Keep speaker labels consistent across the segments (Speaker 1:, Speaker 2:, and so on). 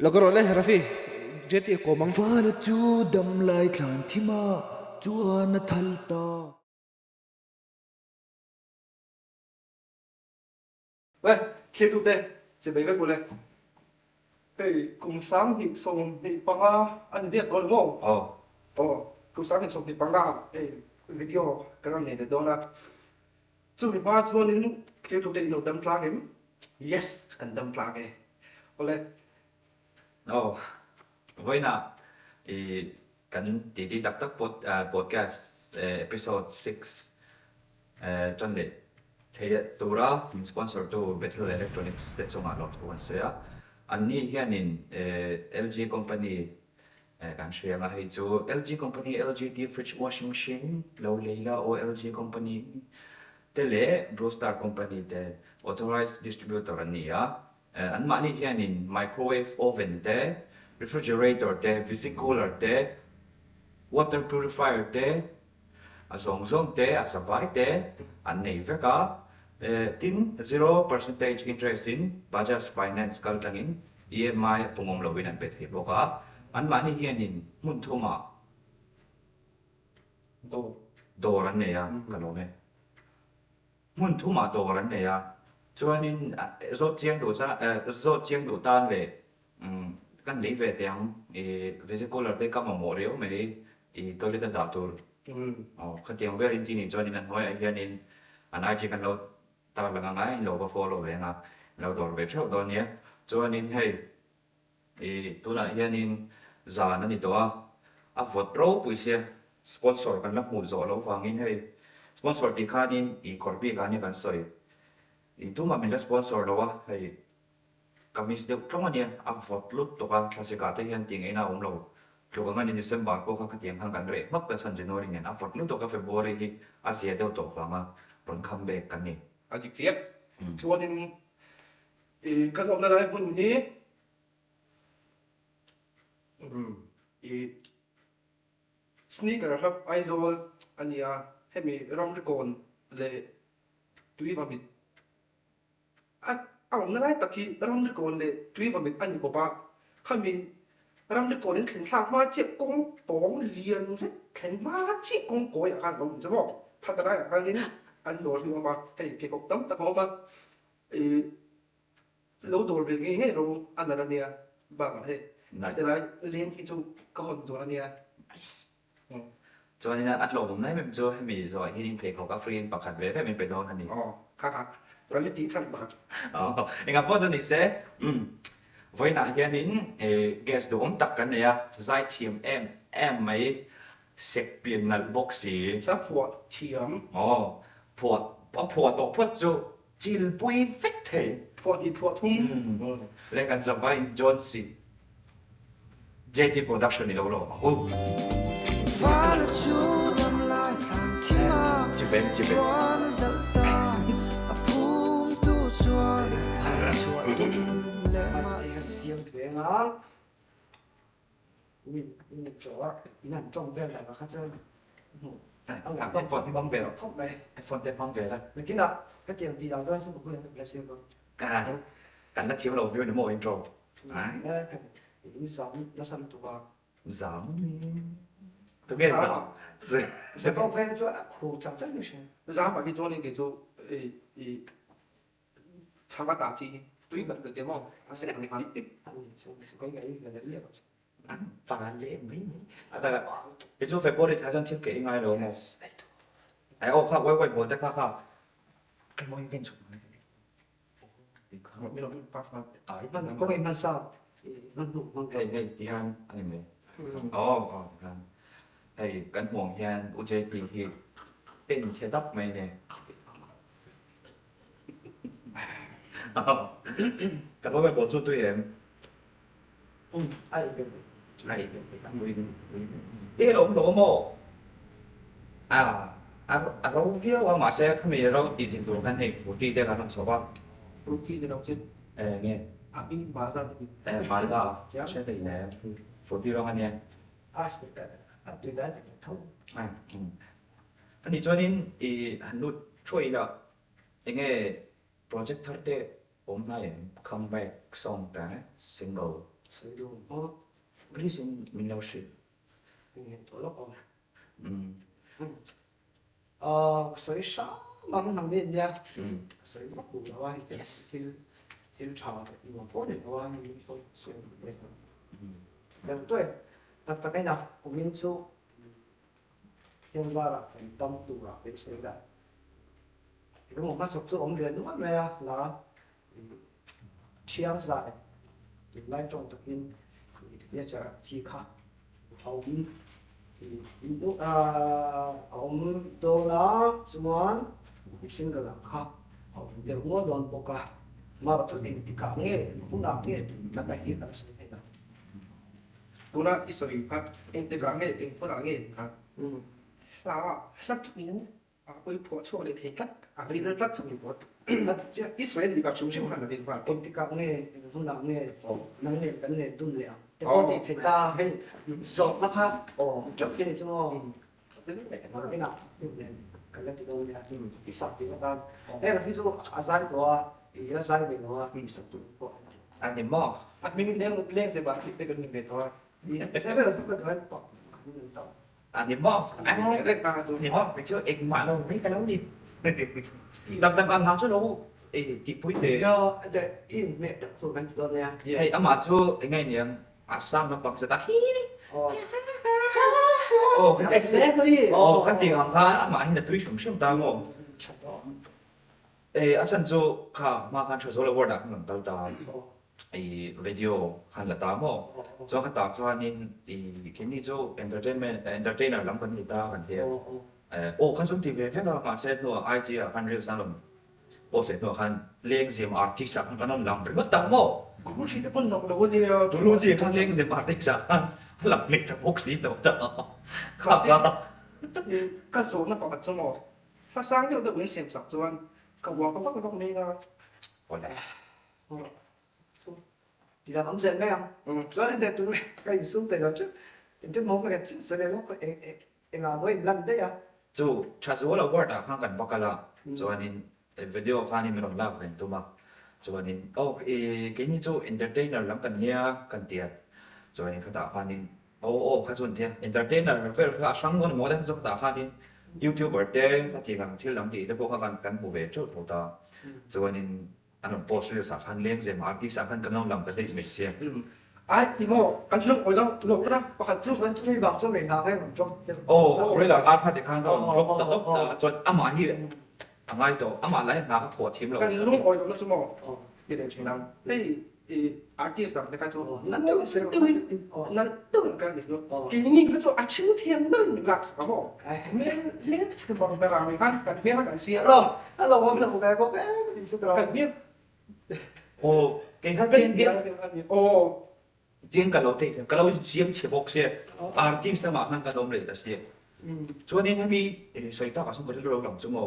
Speaker 1: แล้วก็รอเลยราฟีเจติโกมัง
Speaker 2: ฟ้าละจูดำลายคลานที่มาจวนทัลตา
Speaker 3: 喂，贴住的，这边过来。嘿，工商你送你帮啊，你这多了么？工商你送你帮啊，video 刚刚你的多了。注意把做您贴住的你đâm tra cái yes, cần đâm tra cái. Oleh.
Speaker 4: Với nè, cần tí tập tập podcast episode 6 cho nên thì tôi ra sponsor to Better Electronics để cho mà lọt của anh anh ní hiện in LG company kan share nga hay cho LG company LG the fridge washing machine lo leila o LG company tele Brewstar company te authorized distributor ania an mani hian in microwave oven te refrigerator te visi cooler te water purifier te a zong te a savai te an nei veka tin 0% interest in Bajaj Finance kaltangin EMI pungong lawin an bet hiboka an mani hian in mun thuma doran ne ya kalome mun thuma doran ne ya chuanin zot chiang do tan le kan lei ve tiang vesicular te kama mo reu me toilet da tur kha tiang ve rin ti ni chuanin an hoi hian in an ai chi kan lo ta la ngai lo ba follow ve nga lo dor ve thau don ye chuanin hei tu na hian in zan ani to a vot ro puisia sponsor kan la mu zo lo wangin hei sponsor ti khanin korbi ka ni kan soi tu ma min la sponsor lo wa hei kamis de promania a vot lut to ka thasika te hian ting ena om lo chu ka ngani December ko kha tiang hang kan re mak ta san January nen a vot lut to ka February hi a sia de to wanga ron comeback kan ni
Speaker 3: Adik tiap. Chuan in kan om na lai bun hi. Sneaker ครับ Izol อันนี้ให้มีรองตะโกนเลยตุยฟามิดเอานั่นไอ้ตะกี้รองตะโกนเลยตุยฟามิดอันนี้บอกว่าเขามีรองตะโกนนี่ถึงสามารถเจ็บกงปองเลียนสิถึงมาเจ็บกงโกยอย่างนั้นผมจะบอกพัฒนาอย่างนี้อันโดนที่มาให้เกี่ยวกับตั้งแต่ผมมาเราโดนเป็นไงให้เราอันนั้นเนี่ยบางให้แต่ละเลี้ยงที่จูก็คนตัวเนี่ย
Speaker 4: cho nên là ăn lẩu này mình cho hay mình rồi khi đi play của các friend bạc hạt vé phải mình phải đón hẳn đi
Speaker 3: kakak berarti tidak bang
Speaker 4: Ingat po dyan ise, với nãy giờ nín guest đồ ông tắc cái này à, giải thiểm em mấy sek biển nal boxi,
Speaker 3: saya buat tiam
Speaker 4: phụa tổ phụt cho chil bui phết thế,
Speaker 3: buat di buat tung
Speaker 4: lại cần dập vai Johnson, JT Production này đâu rồi,
Speaker 2: ฟ้าละจูดำลายคลานที่มาจวนทัลตาa phum tu chuan chuan tum le ma
Speaker 5: xiêm phía ngã mình chỗ nằm trong bên này mà khác chơi
Speaker 4: ông làm cái phone băng về,
Speaker 5: không này
Speaker 4: iPhone tên băng về là,
Speaker 5: mình kiến đạo cái tiền đi đâu đó xong một lần là xiêm không
Speaker 4: cảnh nó thiếu đầu view nó mua intro,
Speaker 5: những giống nó xăm tụ vào
Speaker 4: giảm, tôi nghe giảm,
Speaker 5: sẽ có vé cho khổ chẳng chắc được xem
Speaker 3: giá mà cái chỗ này cái chỗ tham gia đá chi tuy bận được cái mong nó sẽ không ăn
Speaker 5: có cái là để biết
Speaker 4: ăn phá lệ mấy, cái chỗ phải bố để trái chân thiết kế ngay rồi mà, ô khác quay muốn tới khác cái môi bên chụp
Speaker 3: một mình pass mà
Speaker 5: có cái mà sao nó đủ mang
Speaker 4: hey tí han anh này hey cán mỏng hian uje thì tên chế tóc mày nè cảm ơn bạn giúp tôi em
Speaker 5: ai được
Speaker 4: này thế là ông đồ mồ đâu biết qua mà xe không biết đâu thì chính tôi cái này phụ ti đây là thằng số bao
Speaker 3: roti thì đâu chứ
Speaker 4: nghe
Speaker 3: in bazar
Speaker 4: mà ra sẽ thì nè phụ ti đâu anh em
Speaker 5: từ đó thì không
Speaker 4: anh đi cho nên hắn nút chui là anh nghe project thất đấy hôm nay comeback song cái single
Speaker 5: sử dụng có
Speaker 4: cái gì mình đâu sự
Speaker 5: tổ lốc rồi
Speaker 4: ừ
Speaker 5: sử sáng bằng năng lượng nha
Speaker 4: ừ
Speaker 5: sử bắt buộc là ai
Speaker 4: yes
Speaker 5: thì trò thì một tốt để là ai mình phải sử dụng对不对？那大概呢，我们就现在了，很当度了，别谁了。如果我们做做我们人话咩啊，嗱，枪晒，来种特因，一只字卡，后面，后面到啦，จุan，先个人卡，後面就我亂博噶，嘛出定啲講嘅，好難嘅，大概啲咁先係啦。
Speaker 3: Puna isori pa integrame in puna nge ha la la tu a poi po cho le thei kat a ri da tat ni po ja Israel di ba chu chu han din pa
Speaker 5: 啲啲講嘅，好難嘅，能嘅緊嘅都了，但我哋睇下係熟啦哈，做嘅啫喎，嗱啲嗱，咁樣啲講嘅，啲十啲啦，誒，譬如阿山嘅話，而家山嘅話，十度個。
Speaker 4: anh em mò
Speaker 3: at min len se ba ti te kan ni to
Speaker 5: Sẽ bây giờ chúng ta nói bỏ
Speaker 4: anh em mò anh
Speaker 3: re pa to
Speaker 4: em mò phải chưa em mà đâu mấy cái lâu đi đặc đặc ăn hàng cho nó chị bùi để
Speaker 5: do để in mẹ tập thủ đánh tôi nè
Speaker 4: hay ăn mà cho cái ngày này à sam nó bằng sẽ ta cái
Speaker 5: exactly
Speaker 4: cái tiền hàng ha mà anh là túi sống sống ta ngộ anh sẵn cho cả mà khăn cho số là word đặc ngầm tao ta video han là ta mo cho cái ta khan in cái này cho entertainer lắm vấn đề ta cần thiệt khăn xuống TV phép ta mà sẽ nuôi IG à khăn real sang lắm sẽ nuôi khăn liên diệm artist à khăn làm được mất ta mo
Speaker 3: cũng chỉ để phân nọc đâu đi
Speaker 4: tôi luôn gì khăn liên diệm artist à làm lịch tập bốc xí đâu ta khác là
Speaker 3: tất nhiên các số nó có cho nó phát sáng điều được với xem sạc cho anh cậu bỏ có bắt mình là
Speaker 4: còn lại
Speaker 5: thì là ông dạy mấy không cho nên để tụi mày cái gì xuống thì nó chứ thì một cái chuyện sẽ nó có em là nói lần đấy à
Speaker 4: chú cha số là word à khăn cần bóc là cho nên video khăn in mình làm cái tụi mà cho nên cái này chú entertainer lắm cần nha cần tiền cho nên các ta khăn in khá xuân thiệt entertainer phải là sáng ngon mỗi lần chúng ta khăn in YouTuber thế thì làm thiếu lắm thì nó có cần bổ về chỗ thổ ta cho nên anh post lên sản phẩm lên rồi artist sản phẩm cần làm cái gì mình xem
Speaker 3: ai thì mà cái lúc ở đâu lúc đó có khả
Speaker 5: chú vẫn chú bảo cho mình nào hay còn trong
Speaker 4: rồi là art phát thì khăn đó lúc cho mà hi ai đó mà lại làm của team
Speaker 3: cái
Speaker 4: rồi
Speaker 3: lúc ở đâu nó số một thì để chỉ làm đây artist là cái số
Speaker 5: nó đâu sẽ
Speaker 3: nó tự cái gì đó cái này cái số action thiên mình làm sao mà nên cái bằng cái làm mình cần biết là cái gì đó
Speaker 5: hello hôm nay cái có cái gì sẽ
Speaker 3: cần biết
Speaker 4: cái khác tiên tiên
Speaker 3: ồ
Speaker 4: tiên cái lâu xem chế bốc xe artist mà khăn cái đồng này là gì cho nên hay xây ta có xong cái lâu lòng chung mà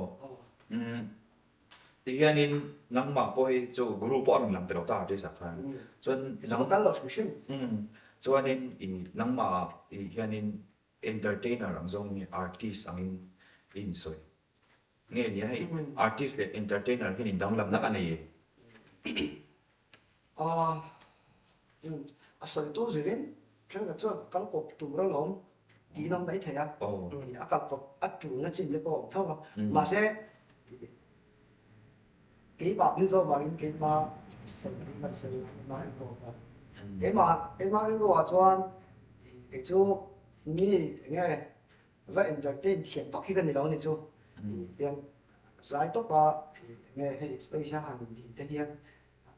Speaker 4: thì cái nên nắng mà coi cho group bọn làm từ đầu ta để sản phẩm cho nên
Speaker 5: nó cái lột xuống
Speaker 4: cho nên nắng mà cái nên entertainer làm giống như artist anh in rồi nghe như hay artist là entertainer cái nên đang làm nó anh này
Speaker 5: sở tu gì đến cái là cho cái cột tủ đó lắm tí nó mấy thầy à các cột chủ nó chỉ là có thôi mà sẽ cái bảo như do bảo cái mà sinh mà cái mà cái đồ cho cái chỗ mi nghe vậy entertain tiền bắc khi cái này đó này chỗ tiền giải tốt ba nghe hay stay xa hàng thì thế hiện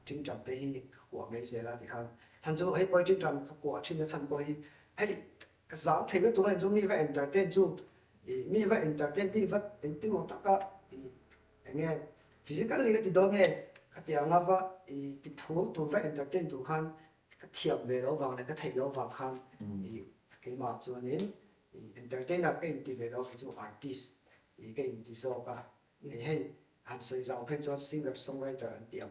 Speaker 5: chính trọng thế của mấy xe là thì không thành chỗ hay quay chính trọng của trên cái thành quay hay cái giáo thì cái tụi này chỗ mi vậy entertain chỗ mi vậy entertain mi vậy entertain một tất cả nghe physically cái gì đó nghe cái tiếng là vậy thì phù tụi vậy entertain tụi khăn cái thiệp về đó vào này cái thầy đó vào khăn cái mà cho nên entertain là cái gì về đó cái chỗ artist cái gì sao cả thì hay hắn xây dựng cái cho singer songwriter tiếng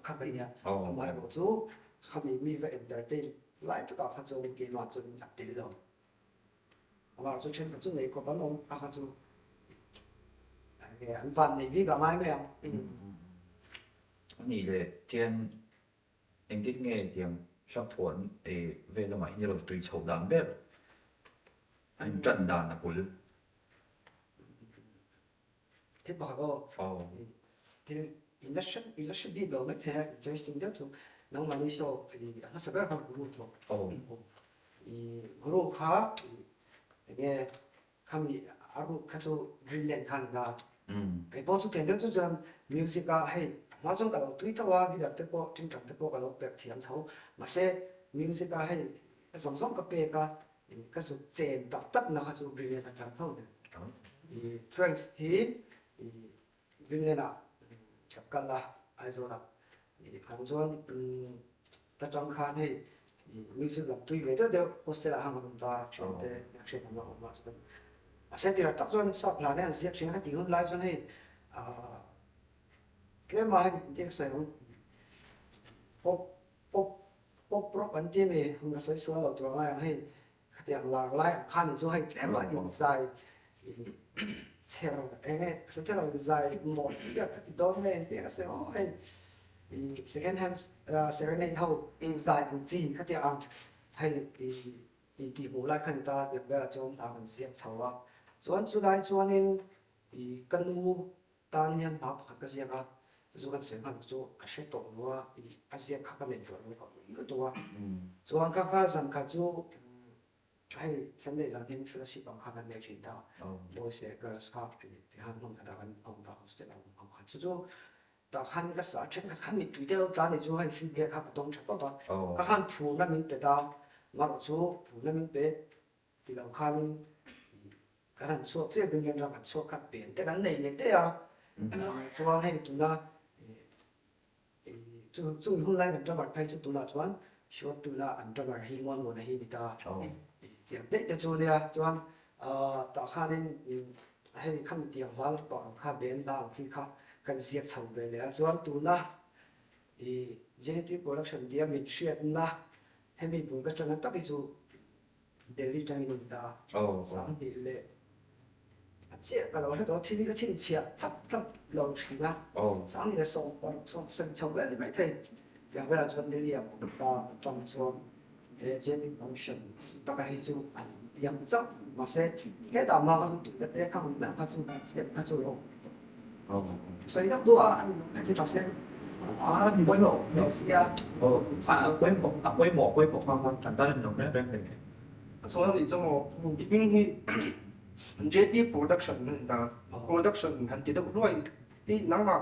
Speaker 5: khác cái này mà một chỗ không mi về entertain lại tất cả các chỗ cái mà cho đặt tiền rồi mà cho trên cái chỗ này có bán ông các chỗ anh Văn này biết cả mai mấy không?
Speaker 4: Anh nghĩ là thiên anh thích nghe tiếng sắp thuận về là mấy như là tùy chầu đàn bếp anh trận đàn là của lưu
Speaker 5: thế bảo cô thì election đi đâu mấy thế chơi sinh đó chú nông mà đi số thì nó sẽ rất là guru thôi thì guru khác nghe kami aku kaso brilliant kan ga cái bao số tiền đó chú rằng music à hay mà chúng ta đầu tư thao cái đặt tới bộ trên trọng tới bộ cái lúc bẹt thiền thấu mà sẽ music à hay cái song song cái bẹt cái số tiền tập tất nó kaso brilliant kan thấu thì 12 hi brilliant à chắc cả là ai rồi đó thì hàng tuần ta trong khan hay music làm tùy về đó đều có sẽ là hàng chúng ta trong thế nhạc sĩ mà sẽ thì là tác dụng sắp là nên sẽ chính là tiếng hôm nay cho nên cái mà cái sử dụng pop rock anh tìm thì hôm nay sẽ sửa lạiตัวnày hay tiếng là lại khăn cho hay cái mà inside theo anh sẽ cho là inside một cái đó nên tiếng sẽ hay second hand serenade how inside and see cái tiếng hay thì bộ lại khăn ta được về trong ta cần sẽ chào chuan chu lai chuanin kan u tan hian ta pakhat ka zia ka chu kan se han chu ka she to nuwa asia kha ka men to ni ko to chuan ka san ka chu ai sunday la tin fellowship ang kha kan le chin ta boys and girls ka ti han hom da kan ong da hostel ang ong kha chu ta khan ka sa chen ka khan mi tu de ta ni chu hai fi be kha ka tong cha to ka khan phu na min pe ta ma chu phu na min pe ti lo kha min cái hàng số sẽ bên bên là hàng số các biển cái này này thế à cho hay tụi nó chú hôm nay mình cho bạn phải tụi nó choán số tụi nó ăn cho bạn hi ngon ngon này hi bị ta thì để cho này choán tạo khá nên hay khăm tiền hóa là bảo khá biển làm phi khá cần siết sầu về để choán tụi nó thì generative production dia mình share na hay mình buồn cái cho nó tắt cái chú daily training mình ta sáng thì lệ chị cái đó đó thì cái chuyện chia thấp lâu chuyện á sáng thì xong xong lại phải thấy chẳng phải là chuyện để làm của ta trong số để trên function tất cả hệ số yang chắc mà sẽ cái tạm mà cái không là phát sinh sẽ phát sinh luôn所以要多cái trò xe
Speaker 4: quấy bộ quấy bộ khoan chẳng ta nồng đấy đây
Speaker 3: số này trong một những cái JT production là production hành chỉ được loại đi nắng mà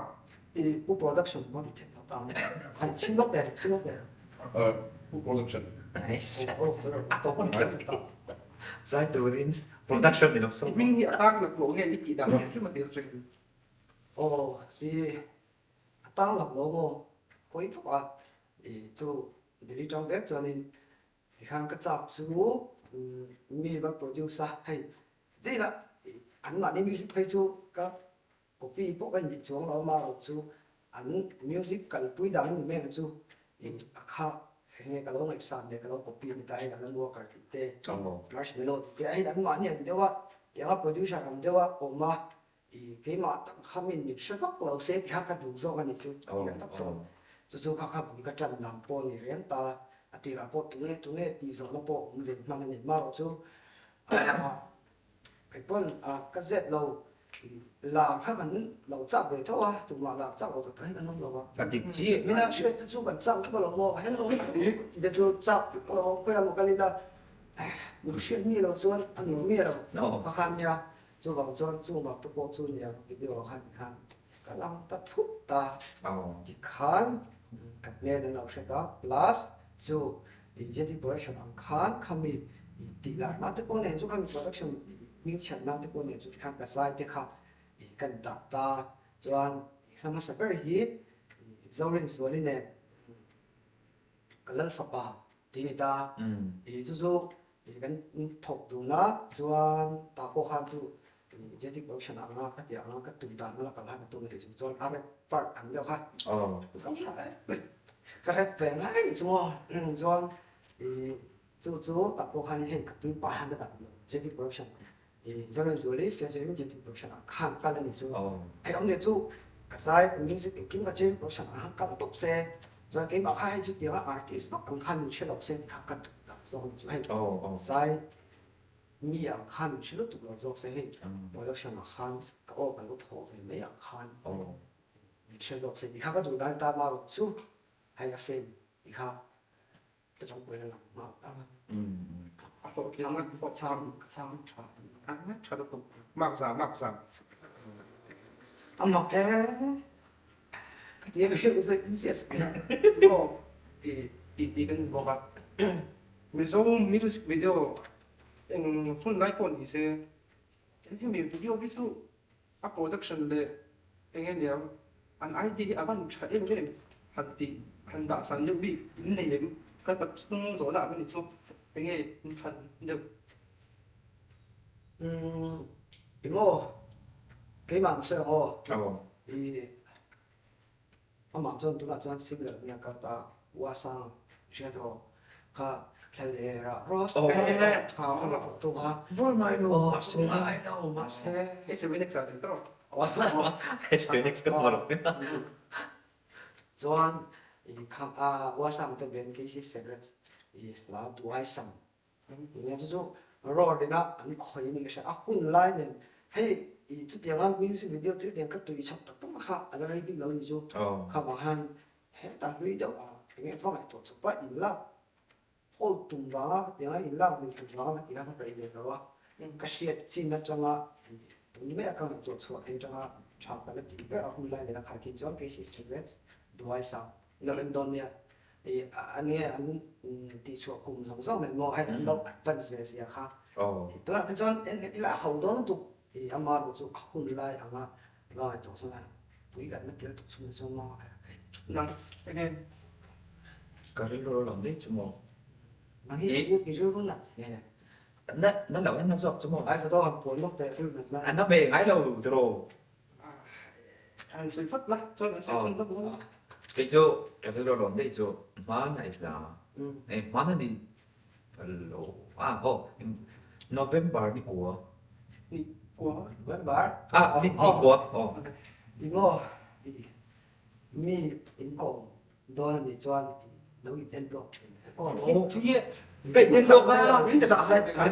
Speaker 5: thì bu production có thể thay đổi hành xin lốc đèn
Speaker 3: production
Speaker 5: có con cái
Speaker 4: sai từ đến production thì nó sâu
Speaker 3: mình hiện đang là lỗ nghe chỉ đạo chứ mà điều chỉnh
Speaker 5: thì tăng lập lỗ ngô quấy thúc thì chú để đi trong vết cho nên thì khang cái chạp chú mi và producer hay thế là anh mà đi music hay chú các copy bộ anh bị xuống đó mà chú anh music cần túi đắng mình chú khá nghe cái đó ngày sáng để cái đó copy người ta hay là nó mua cái tê marshmallow thì ấy anh mà nhận được cái producer làm được mà cái mà không mình mix phát lâu sẽ thì các đủ số cái này chú tác số chú các bún cái chân làm po này riêng ta thì là po tụi nghe thì rồi nó po cũng về mang cái mà chú cái bọn cái dệt lâu là các anh lâu chắc về thôi tụi mà là chắc lâu thấy nó lâu
Speaker 4: và chỉ
Speaker 5: mình là chuyện chú vẫn chắc cái lâu mò hết rồi để chú chắc lâu quay một cái là một chuyện như là chú ăn uống nhiều khó khăn nha chú vào chú mà tôi bỏ chú nhiều cái điều khăn cái lòng ta thúc ta chỉ khăn các nghe đến nào sẽ đó plus chú generative production khăn kami thì là nó tới này chú kami production mình chẳng năng tới này chú khăn cái slide thế khác cần đặt ta cho anh làm sao phải hit zorin zorin này cái lần pháp ba thì người ta thì chú thì cái thuộc đủ nó cho anh ta có khăn tu generative production anh nó cái tiếng nó cái tụng đàn nó là cái tu này thì cho anh part anh được ha giống cái rap về ngay cho anh thì chú ta có khăn hay cái tu ba hàng cái tập generative production 저는 원래 페이스북 이제 프로젝트 한 간단히 좀 hay ông này chú cái sai cũng những sự kiện và trên production hàng căn tốt xe cho cái mà hai chút tiếng artist nó cũng khăn chưa đọc xem khá cắt được rồi chú hay
Speaker 4: อ๋อ
Speaker 5: sai mi ở khăn chưa được được rồi sẽ hay production là khăn cái ô cái lúc thổ về mấy ở khăn
Speaker 4: อ๋อ
Speaker 5: chưa được sẽ đi khá cái chủ đại ta mà chú hay là phim đi khá cái trong quê là mà
Speaker 4: อืม
Speaker 3: โอเคงั้น
Speaker 5: chăm chăm chăm
Speaker 3: อ่ะนะชาดตุมากสาม
Speaker 5: ông ngọc thế cái tiếng cái gì cũng sẽ
Speaker 3: ก็ตีกันบอกว่ามีส่งมิวสิกวิดีโอคนไลค์คนอีเซ่ที่มีวิดีโอที่สุอัพโปรดักชันเลยเงี้ยเดียวอันไอเดียอันมันใช้เองหันด่าสันเรื่องบีอินเดียก็แบบต้องสอนอะไรนี่สุเงี้ยหันเดียว
Speaker 5: 이거 cái mạng sẽ ô
Speaker 4: อ๋อ
Speaker 5: thì mạng전 누가 전 시글 그냥 갖다 와상 쉐도 가 캘레라 로스 아 하나 또 가. 볼마이노 스마이노 마세.
Speaker 3: ไอ้เซเว่นเอ็กซ์อะไรต่อ
Speaker 4: SPNX ก็มาหรอก
Speaker 5: 전이 와상 때 벤기시 세그렛 이 라도 와상. 이게 좀 로리나 안 코이는 것이 아군 라인은 hey 이 주대가 뮤직 비디오 때 그냥 그 이첩 딱 가. 아가리 빌런이죠.
Speaker 4: อ๋อ
Speaker 5: 가방한 해다 위도가 굉장히 포함해 또 저빠 일라 홀 tumba 내가 일라 밀 tumba 일라 그래요. 그시에 진짜가 동네 약간 또 수업 행정아 잡다는 디베라 혼란이나 가긴 좀 베이스 스트레스 도와서 런던이야 이 아니 안 디수어 공성성은 뭐 hay 너 advance 가
Speaker 4: อ๋อ
Speaker 5: 또 나한테 전 일라 하우도는 또이 아마도 좀 혼란 아마 너 도서나 우리가 느낄 또 좀 뭐.
Speaker 3: นั่งเงี้ย
Speaker 4: ก็เรื่องเราได้ชั่วโมง
Speaker 5: 이게 이주는 나. 예.
Speaker 4: นั่นแหละนั่นสอบชั่วโมง
Speaker 5: 아이서도 한 번 먹대 그러면
Speaker 4: อันนั้นเป็นไงเราตรง
Speaker 3: อันสุดฟัดละจนสุดฟัดละ
Speaker 4: cái chỗ cáiเราได้chỗ má này là má này đi lỗ ô November đi của
Speaker 3: นี่กลัว
Speaker 5: 왼발
Speaker 4: đi của
Speaker 5: 이모 미 인공 너는 이 좋아하는 너희 엔블록
Speaker 4: ô cái tên đâu mà biết là sao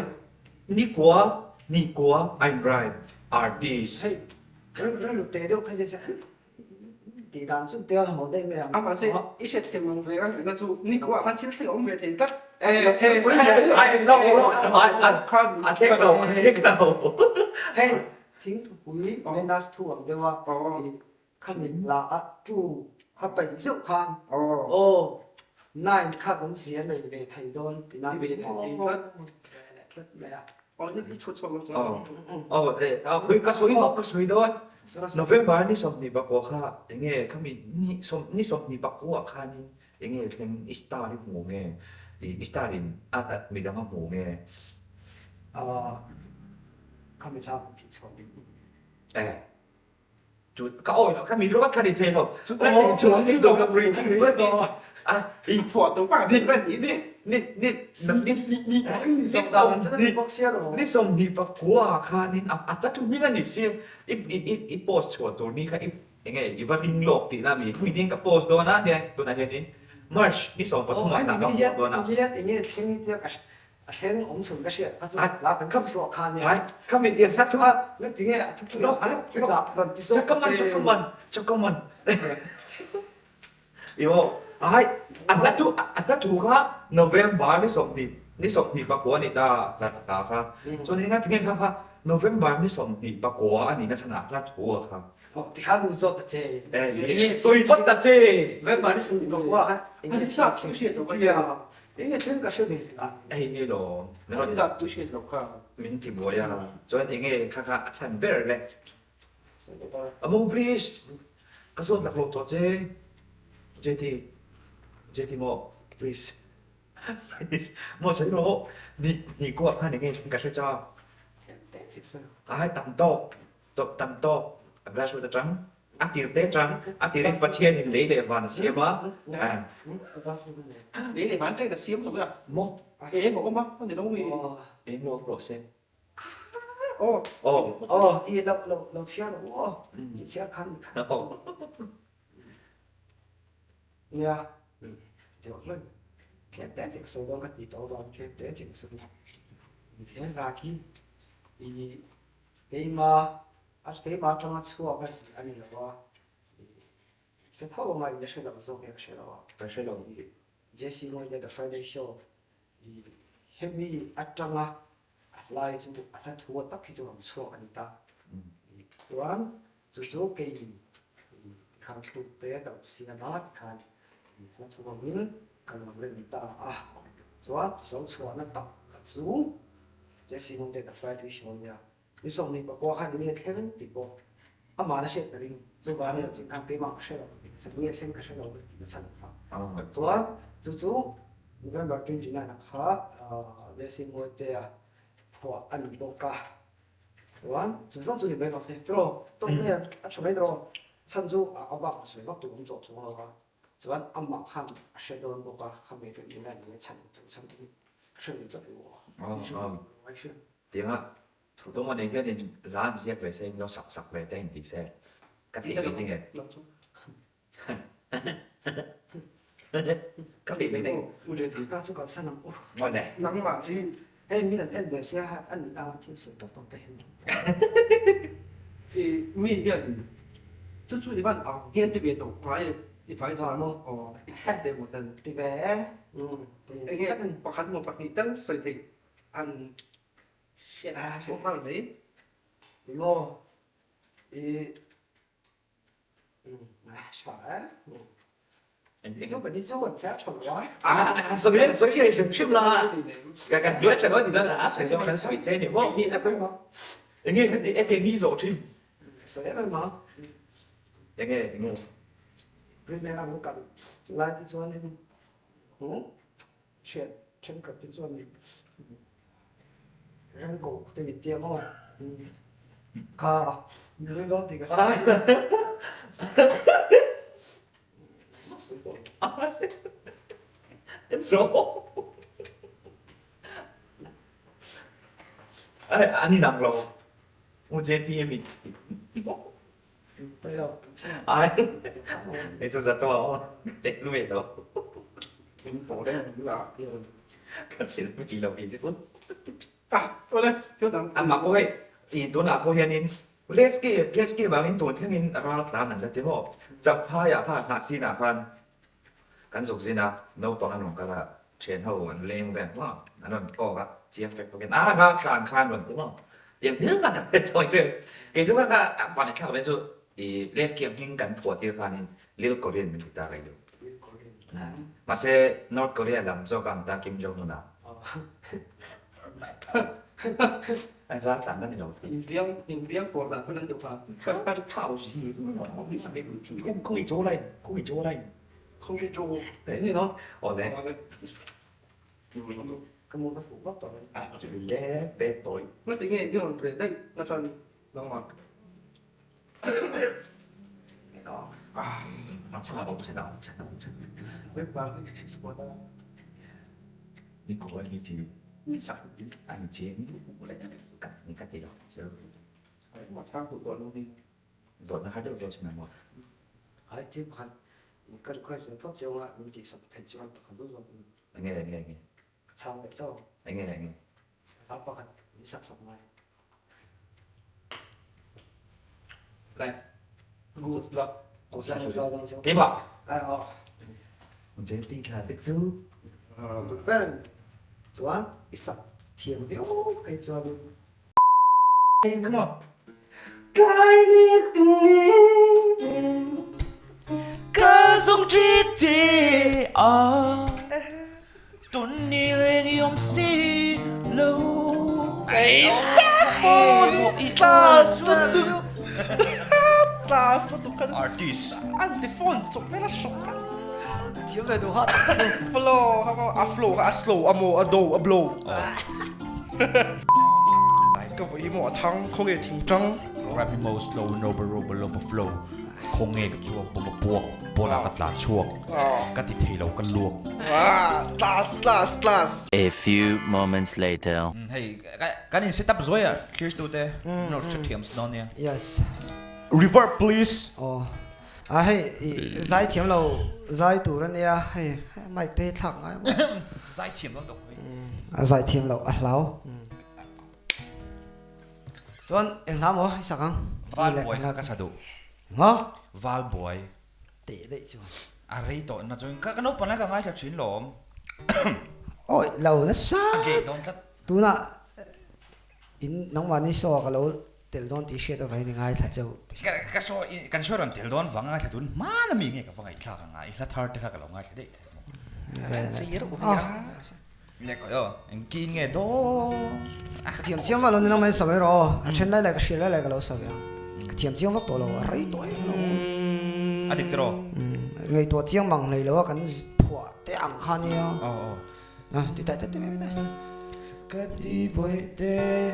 Speaker 4: đi của anh Brian artist
Speaker 5: 그런 때도 패제세 디단 좀 때는 못 되면
Speaker 3: 아마 세 이些때문에 왜가 나 주, 니 그거 한 칠십 원 왜 될까?
Speaker 4: anh đâu anh thích đâu
Speaker 5: 헤이 팅 우리 메나스 투어 내가 카민 라아주 하빠 이석한 오 나인 카 공시에는 이래 타이돈 비난
Speaker 3: 어느 이 초초로
Speaker 4: cái số đó November ni som ni bako kha enge kami ni som ni bako kha ni enge ken istar ni mo nge istarin at mi dang mo nge
Speaker 5: 카민 자 비춰
Speaker 4: chu ka oi no kami robot ka di the no chu ni do ka bring ni do
Speaker 3: 이 포도 빵 되는 이니
Speaker 4: ni
Speaker 5: 시스템真的不写了
Speaker 4: ni som ni bako kha ni at la chu mi ni si i post ko to ni ka enge ivaling lok ti na mi ding ka post do na de to na ni March ni som pa ma na ka do na
Speaker 5: 이게 이게 생이 되어 가시 생 엄청 가시 나 등급수 칸이
Speaker 4: kami dia satu
Speaker 5: 그 등에 너
Speaker 4: 잠깐만. 이거 안나 두가 November ni somni pakwa ni ta ka. So ni nga tingin ka November ni somni pakwa ani na sana la tuwa ka.
Speaker 5: 디한 있었다 제
Speaker 4: So ito ta che.
Speaker 5: 왜 말했습니 와 이게
Speaker 3: 싹 수시에서
Speaker 5: 야 이게 지금 가셔야
Speaker 4: Ay ni lo.
Speaker 3: 어디 자 수시에서 가
Speaker 4: Min ki boya. So inge kaka chan ber le. Amo please. Kaso naklo to che. JT mo please. Please. Mo sai lo. Ni ko ha ni nge ka shu cha. Ai tầm to. Brush with the trắng. Tir té trắng. Tir phát triển thì lấy để vào xem á.
Speaker 3: để để bán cái là xiêm rồi ạ
Speaker 5: 뭐
Speaker 3: ế của ông bác thì nó bị
Speaker 4: Em mua pro xem.
Speaker 5: 이게 너 시야로 와 시야 칸
Speaker 4: Oh.
Speaker 5: 야 điều lên kẹp té chỉ số con cái tí đó vào kẹp té chỉ số thế là khi thì cái mà trong cái số cái gì anh làว่าcái thao mà mình sẽ làm gì cái sẽ làm gì Jesse ngồi在 Friday show thì heavy trong á lại chú anh thua tất khi chú làm số anh ta rồi chú cái khang chụp bé đầu xin nó khang nó thua mình cần làm lên ta rồi số nó tập chú Jesse ngồi在 Friday show nha你说你不过看你那天地步，嘛那些人做完了健康给忙些了，是不也先开始了的产啊。做November 29那卡这是我的破安保卡，做你没搞些，都没出来的，甚至爸水爸都工作做了个，做妈看谁都不搞，看没准你那你产是你这里我，没事。
Speaker 4: tiếng á thủ tướng mà đến cái đến lá gì về xem nó sặc sặc về tên thì sẽ cái gì cái gì cái gì bên đây
Speaker 5: 我觉得他这个产能，
Speaker 4: ngon này
Speaker 3: nắng mà gì
Speaker 5: 哎，你那别些俺挺水都懂得很。
Speaker 3: thì mi cái chút chút thì bạn hiện thì biệt tổ thì phải sao mà hết để một lần
Speaker 5: thì bé,
Speaker 3: anh nghe bọc khăn một bọc nhị tân sợi thì ăn số mang đấy
Speaker 5: thì ngô, thì, sợ, số bệnh đi số bệnh khác sợ quá.
Speaker 4: 所以是啦cái đứa trẻ đó thì nó đã xảy ra cái sự chế thì không
Speaker 5: Gì là cái mà,
Speaker 4: anh nghe cái tiếng nghĩ rồi chứ
Speaker 5: sợ cái mà,
Speaker 4: anh nghe
Speaker 5: bên này là một cái, lại thì cho nên, chuyện chân cực thì cho nên, răng cổ thì bị tiêm không, cả, người đó thì cái
Speaker 4: rồi anh nặng rồi một chế thì mình
Speaker 5: đây đâu,
Speaker 4: ai để cho ra to để luôn vậy đâu
Speaker 3: mình tổ đây là
Speaker 4: cái gì nó chỉ là vì chứ cũng
Speaker 3: tôi đây chỗ nào
Speaker 4: anh mà cô ấy ý tôi là cô hiện Leski bằng in tuần thiên in ra làmนั่นแต่ว่าจับผ้าอย่าผ้าหาซีน่ะฟันกันสุกซีน่ะโน้ตตอนนั้นผมก็ละเชนเขาเลี้ยงแบบว่าอันนั้นก็ก็เจี๊ยบเฟกเป็นภาคสารคานเหมือนที่ว่าเดี๋ยวเรื่องกันเป็นตัวเรื่องเกี่ยวกับว่าฟันเข้าเป็นจุดอีเลสเกียมทิ้งกันผัวที่ฟันนี่ลิลโคเรียนมันตาอะไรอยู่มาเซ่นอร์ทโคเรียลำโซกันตาคิมจองอุนนะไอ้ร้านต่างกันนี่เรา
Speaker 3: nhìn tiếng của bạn phân được vào
Speaker 4: các thảo gì không bị chỗ này không bị chỗ này
Speaker 3: không biết chỗ
Speaker 5: đấy thì nó,
Speaker 4: ở đây
Speaker 5: cái môn nó phụ gốc rồi,
Speaker 4: chỉ lé bé tối
Speaker 3: nó tính nghe nhưng mà đây nó cho nó ngọt
Speaker 5: cái đó,
Speaker 4: nó chắc là ông sẽ nào
Speaker 3: bếp vào cái sport đó
Speaker 4: đi của anh thì
Speaker 3: như sẵn
Speaker 4: anh chiến cắt những cái gì đó chứ
Speaker 3: mà sang của tuần luôn đi
Speaker 4: rồi nó hai đứa rồi xem nào
Speaker 5: ai chứ không, cái cái sự phát triển á, mình chỉ sắp thành chuyện được không được rồi,
Speaker 4: anh nghe
Speaker 5: sao vậy sao,
Speaker 4: anh nghe
Speaker 5: tao bảo cái, mình sắp sắp này,
Speaker 3: này ngu lắm
Speaker 5: cố gắng sao đâu chứ,
Speaker 4: cái bảo
Speaker 5: ờ,
Speaker 4: mình chơi đi là biết chứ
Speaker 5: tụi bé, chuẩn, ít sắp thiền véo cái cho
Speaker 4: come on
Speaker 5: cái đi tình
Speaker 6: Cả dòng trí thì tuần đi lên yom si lâu cái sát phone tas na tukan artist antiphone chok vera shock
Speaker 5: thiếu về đồ hot,
Speaker 6: flow ha flow ha slow amo ado ablo cái vậy mà thằng không hề thình trăng
Speaker 7: Rapid mode slow noble robo lobo flow คงเงกจัวปมปวกโบรากัดหลาช่วงกัดติเทเรากันลวก
Speaker 6: last
Speaker 8: A few moments later.
Speaker 7: Hey, cái này setup rồi à? Here's to the nó sẽ thiểm snow nè.
Speaker 5: yes,
Speaker 7: Reverb please.
Speaker 5: hay giải thiểm lâu giải tủ ra nè hay mày tê thẳng ai
Speaker 7: giải thiểm lắm tụng
Speaker 5: giải thiểm lâu lâu chọn em làm gì sao không
Speaker 7: val boy ka sa du
Speaker 5: ngó
Speaker 7: val boy
Speaker 5: tệ đấy chứ
Speaker 7: ari to na join ka no pana ka ngai cha chin lom
Speaker 5: ôi lâu nó xa
Speaker 7: age don ta
Speaker 5: tu na in nong mani so ka lo tel don ti she to vai ni ngai tha chau
Speaker 7: ka so kan so ran tel don wanga tha tun ma na mi nge ka wangai thla ka ngai la thar te ka lo ngai de
Speaker 6: sẽ nhớ được
Speaker 7: le ko yo en kin nge do
Speaker 5: thiểm chiang mà lo ni nong mai sa mai ro a chen lai lai ka she lai lai ka lo sa ya thiểm chiang vak to lo rai to
Speaker 7: adik tro
Speaker 5: ngai to chiang mang nei lo kan phua te ang khan ni
Speaker 7: oh
Speaker 5: à thì tại tại mày tại
Speaker 6: cái đi bồi tê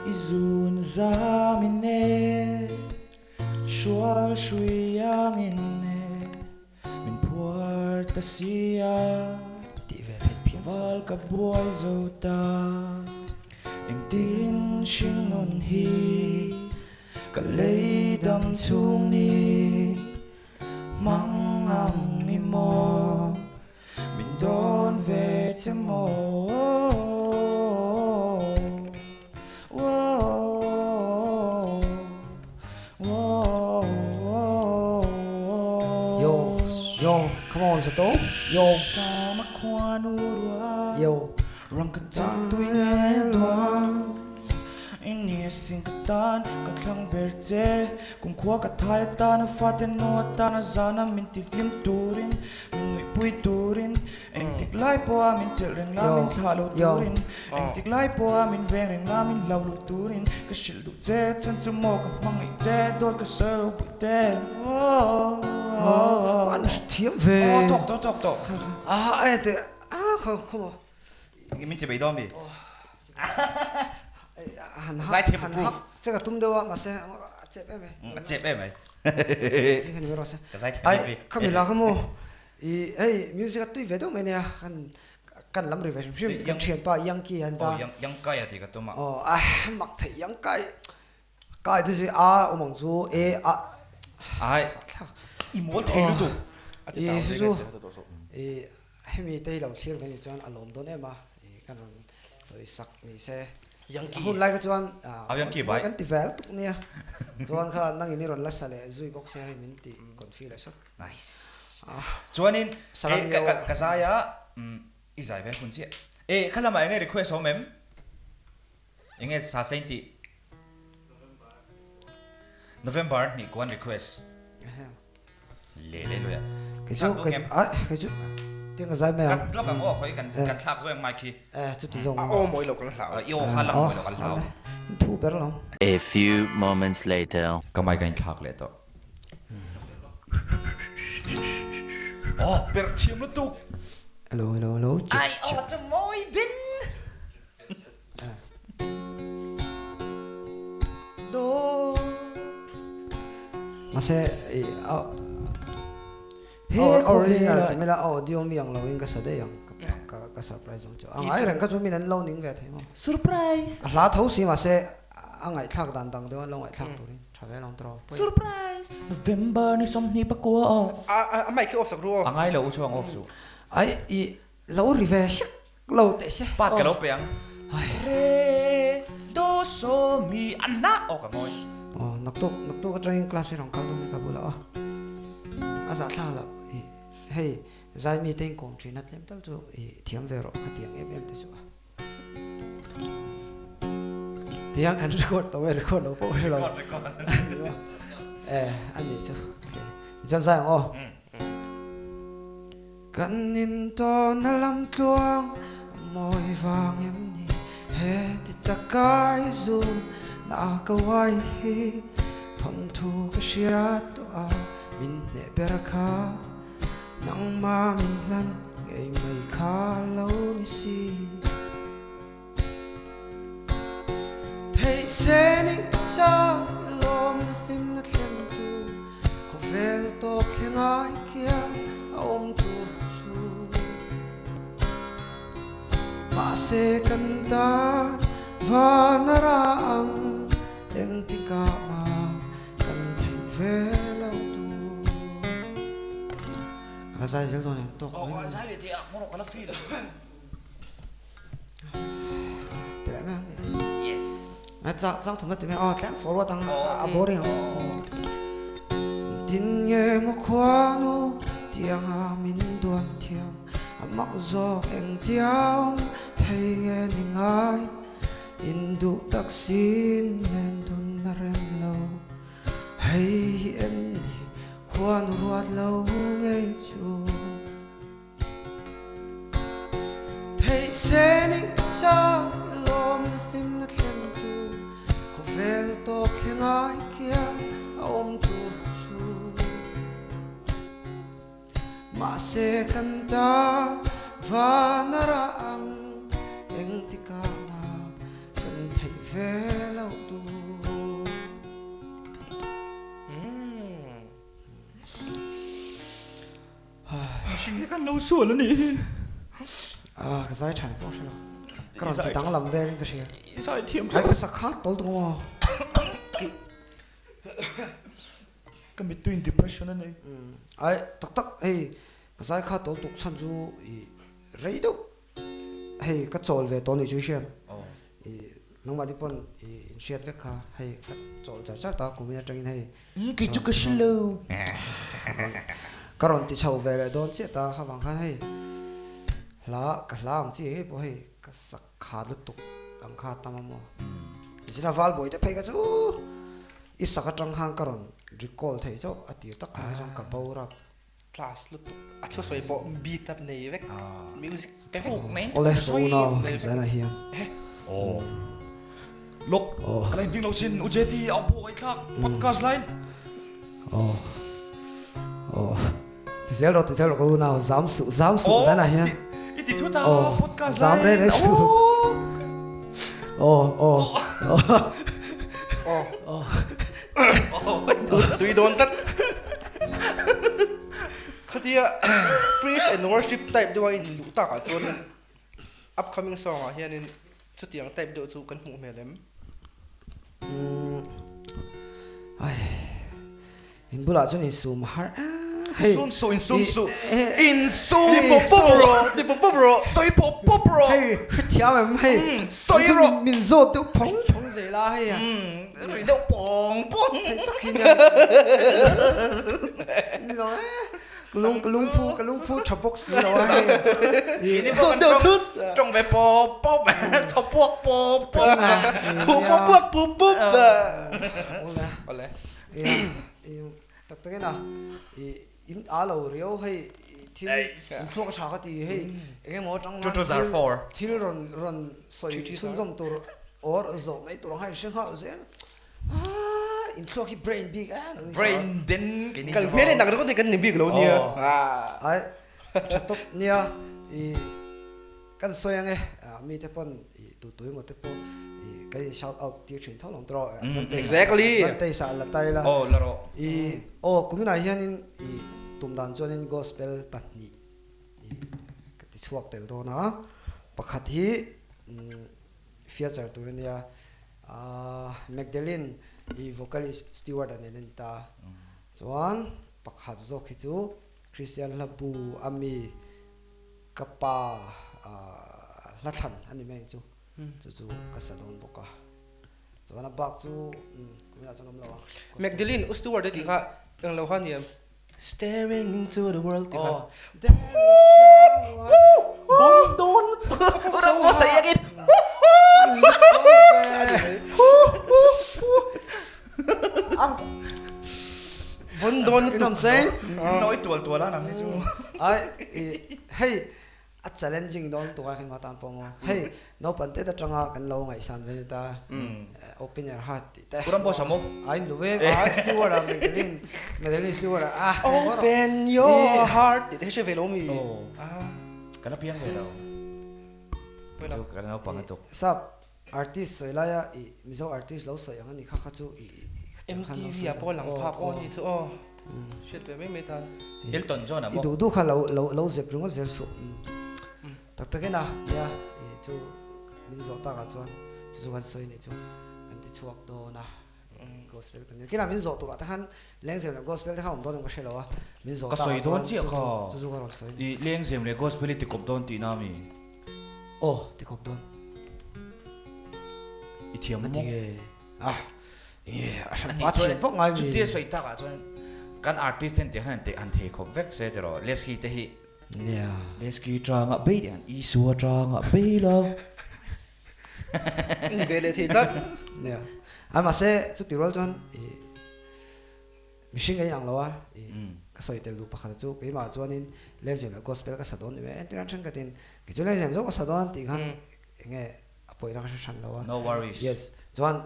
Speaker 6: izun zamine sual suyang inne min puar ta sia
Speaker 5: thì về thấy phiền
Speaker 6: val ka boy zota in tin shin non hi ka lei dam chung ni mang ang ni mo min don về che mo
Speaker 5: yo come on Sato yo
Speaker 6: ta mắc hoa nua
Speaker 5: yo
Speaker 6: răng cắt chặt tôi nghe loang anh nhớ xin cắt tan cắt khăng bể chế cùng khóa cắt hai ta nó phát tên nó ta nó ra nó mình tiếc liêm turin mình nuôi bụi turin anh tiếc lại qua mình chở rèn la mình thả lô turin anh tiếc lại qua mình về rèn la mình lau lô turin cái shit đủ chế chân cho mò cái măng ấy chế đôi cái sơ lô bụi tê
Speaker 5: anh thiểm về
Speaker 7: to
Speaker 5: à ai thế không không
Speaker 7: min che be dom bi
Speaker 5: hắn
Speaker 7: giải thiểm
Speaker 5: hắn
Speaker 7: proof.
Speaker 5: hấp chắc là tum đâu mà sẽ chết em mày
Speaker 7: che be mai
Speaker 5: chỉ cần nhớ rồi
Speaker 7: ka giải thiểm
Speaker 5: ai
Speaker 7: bi
Speaker 5: không biết là không mua ấy music tôi về đâu mày nè kan làm reversion phim kan chuyện pa yang kia anh ta
Speaker 7: yang kai ati ka to ma
Speaker 5: mặc thấy yang cái thứ gì ông chú
Speaker 7: ai imol thei lu tu
Speaker 5: chú hay mi tây lòng thiêu về cho anh alom đó em mà cái rồi sắc mi xe
Speaker 6: yang ki
Speaker 5: hôm nay cái cho anh
Speaker 7: yang ki bai
Speaker 5: cái tivel tục nè cho anh khá năng ini ron lasa le zui box hay mình ti còn phi lại sắc
Speaker 7: nice chuanin
Speaker 5: Salam yo.
Speaker 7: ka zaya i zai ve hun chi khala mai nge request ho mem nge sa senti November ni kwan request le lo ya
Speaker 5: cái chú tiếng cái gì mày
Speaker 7: kan lo kan o khoi kan thak zo mai ki
Speaker 5: chú tí dùng
Speaker 3: ô mỗi lộc nó hảo
Speaker 7: yo khala mo lo kan lao
Speaker 5: thu bé lắm
Speaker 8: A few moments later.
Speaker 7: ka mai kan thak le to per thiam lo tu
Speaker 5: hello
Speaker 7: ai cho moi din
Speaker 6: do
Speaker 5: mà sẽ
Speaker 6: Hết
Speaker 5: original
Speaker 6: COVID
Speaker 5: thì mới là audio miệng lâu in cái sao đấy cái surprise giống cho ai rằng cái chỗ mình lâu nín về thế mà
Speaker 6: surprise
Speaker 5: lá thấu xí mà sẽ ai thắc đàn đằng đó lâu ai thắc tụi trả về lòng trâu
Speaker 6: surprise November ni som ni pa ko
Speaker 3: mày cái off sạc ruộng
Speaker 7: angai lo chuang off su
Speaker 5: ai lâu reverse lâu tệ sẽ
Speaker 7: pat ka lo peang
Speaker 6: re do so mi anna
Speaker 7: o ka moi
Speaker 5: nắc tu cái training class này rong cao đó cái bữa đó sao thà là hey giải meeting cùng chuyện nát lắm tao cho thiam về rồi cái tiếng em thế chứ tiếng kan record tao về record đâu phải đâu anh đi chứ chân dài không kan in to na lam tuang môi vàng em ni he ti ta kai zoom na ka wai hi thon thu ka shia to min ne berkha nang ma min lan ngei mai kha lo ni si thei se ni cha lom na lim na thlem tu ko vel to thengai kia om tu chu ma se kan ta va na ra ang teng ti ka ma kan thei ve lo tu cái sai thế rồi này tôi
Speaker 7: Oh, sai đi thì aku nak kalah feel.
Speaker 5: thế lại mà yes à trang thùng cái oh lẽ follow tăng boring tin nghe một khoa nu tiếng mình tuần thiang mặc gió anh tiếng thấy nghe những ai in du taxin nên đun na rem lâu hay em khoan hoạt lâu ngay chu thấy sẽ nín cha lom him na thlen tu ko vel to khengai kia om tu chu ma se kanta vanara ang eng tikama kan thei ve lo tu
Speaker 7: Xin kan lâu xuôi了你。
Speaker 5: cái giải trái bỏ sao cái rồi thì tăng làm về cái gì
Speaker 7: Sai thiêm
Speaker 5: hay cái sắc khác tối đúng không
Speaker 7: Kan between depression này.
Speaker 5: ai tắc hey cái giải khác tối tục chân du rây đâu hey cái trộn về tối này chú xem nông mà đi pon xét về cả hay cái trộn chả chắc ta cũng biết trong này
Speaker 7: Cái chút cái slow.
Speaker 5: cái rồi thì chầu về lại đón chết ta khá bằng khá hay lá cái lá ông chỉ bố hay cái sắc khá lụt tục đang khá tam mà chỉ là val bồi để phải cái chú ít sắc cái trong hang cái rồi recall thấy cho à tiêu tắc này trong cái bao ra
Speaker 1: class lu tu athu soi bo beat up nei vek music
Speaker 7: Phục này.
Speaker 5: ole số nào sẽ là hiền
Speaker 7: Oh. Look, cái này tiếng lâu xin UJT ông bộ cái khác podcast line.
Speaker 5: thì sẽ là cái nào dám sự sẽ là hiền
Speaker 7: Ít thì thua tao podcast
Speaker 5: dám
Speaker 7: line.
Speaker 5: đấy sự
Speaker 1: tui don tat khatia praise and worship type do in lu ta ka chon upcoming song a hian in chutiang type do chu kan hmu melem
Speaker 5: in bula cho nên sum har hey
Speaker 7: Zoom.
Speaker 5: in
Speaker 1: di po bro
Speaker 7: Soi pop bro.
Speaker 5: hey thiam em hey
Speaker 7: Soi
Speaker 5: cho
Speaker 7: ro.
Speaker 5: mình zo tiêu phong dễ la hey à
Speaker 7: Rồi đâu bong.
Speaker 5: hey tắc hin đi rồi cái lung phu chập bốc xí rồi hey
Speaker 1: zo do thut
Speaker 7: Trong về pop thọ pop.
Speaker 1: thu po pu ole
Speaker 5: tắc cái nào in alo rio hay thì thuốc cái cái thì hay cái món trong
Speaker 7: 2004.
Speaker 5: thì ron soi xuân dòngตัวor dầu mấyตัวhay sinh họ dễ in thuốc cái brain big
Speaker 7: Brain din.
Speaker 1: kal mere nak ko te kan nimbi lo nia
Speaker 5: ai chat top nia kan soi ang mi te pon tu mo te pon cái shout out tiếng truyền thống lòng trò
Speaker 1: exactly
Speaker 5: tay sa là tay là
Speaker 7: Oh, laro.
Speaker 5: cũng này hiện in tụm đàn cho nên gospel bản nhị cái chuộc tel đó nó pakhat hi feature tu nia Magdalene vocalist Stewart and ta chuan pakhat zo khi chu Christian Labu ami kapa la than ani mai chu chu ka sa don boka chuan a bak chu cũng là cho nom lo
Speaker 1: Magdalene Stewart di ka ang lo han yam staring into the world di ka don ora mo sa yakin bon don
Speaker 5: you know what I'm saying
Speaker 7: Nói tua lá nằm chứ.
Speaker 5: hey a challenging don to ka khima tan pongo hey no pante ta tranga kan lo ngai san ve ta open your heart ta
Speaker 7: Kurang bos mo.
Speaker 5: ai lu ve Stewart Magdalene Stewart
Speaker 1: open your heart di he ve lo mi
Speaker 7: Karena piang về đâu. Chứ cái nào bằng tục.
Speaker 5: sap artist soi la ya mizo artist lo soi ang ni kha kha chu
Speaker 1: MTV a po lang phak on ni chu shit ve me tan
Speaker 7: Elton John à
Speaker 5: i
Speaker 7: mo.
Speaker 5: du kha lo zep rung zel su tak tak na ya chu min zo ta ka chuan chu kan soi ni chu kan ti chuak do na gospel kan kila min zo tu ta han leng zem le gospel ta hom don ko shelo a min zo
Speaker 7: ka soi don chi kha
Speaker 5: chu ka soi
Speaker 7: i leng jem le gospel ti kop don ti na mi
Speaker 5: oh ti kop don
Speaker 7: i thiam mo
Speaker 5: ah yeah asan pa chi pok ngai
Speaker 7: chu
Speaker 5: mi
Speaker 7: te soi ta ka chuan kan artist ten te han te an thei khop vek se te ro leski te hi
Speaker 5: yeah
Speaker 7: leski tranga be dian i suwa tranga be lo
Speaker 1: ni ve le thi tak
Speaker 5: yeah ama se chu ti rol chon mishing ga yang lo a ka soi tel du pakha chu ke ma chuan in leng zem le gospel ka sadon me en tiran thang ka tin ki chu leng zem zo ka sadon ti khan nge apoi na ka shan lo a
Speaker 7: no worries
Speaker 5: yes chuan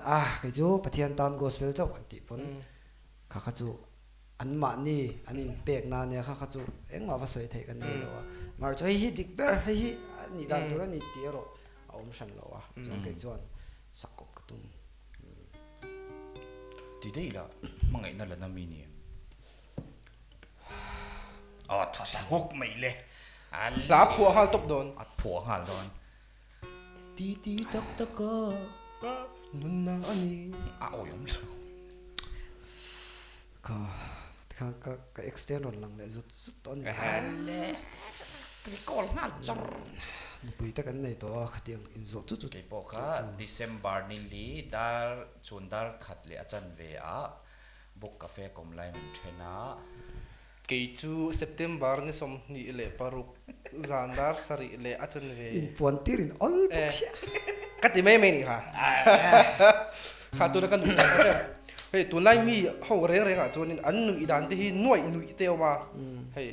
Speaker 5: ke chu pathian tan gospel chau an ti pon kha kha chu an ma ni anin pek na ne kha chu engma va soi thei kan ni lo a mar chu hi dik ber hi ni dan tur ni ti ro aum shan lo a chuan ke chuan sakop ka tum
Speaker 7: ti dei la mangai na la na mi ni ta hok mai le al
Speaker 1: la phua hal top don
Speaker 7: at phua hal don ti ti tak tak ka
Speaker 1: nun na ani
Speaker 7: a o yom
Speaker 5: ka extend ron lang le zut ton
Speaker 7: le cái con nó chong
Speaker 5: pui ta kan nei to khatiang in zo chu chu
Speaker 7: cái bộ cả December ni li dar chun dar khat le achan ve a book cafe kom lai min thena
Speaker 1: ke chu September ni som ni le paruk zandar sari le achan ve
Speaker 5: in puan tirin all boxia
Speaker 1: kati me me ni ha kha tu na kan du hey tu lai mi ho re re nga chuan in an nu idan te hi noi nui te ma hey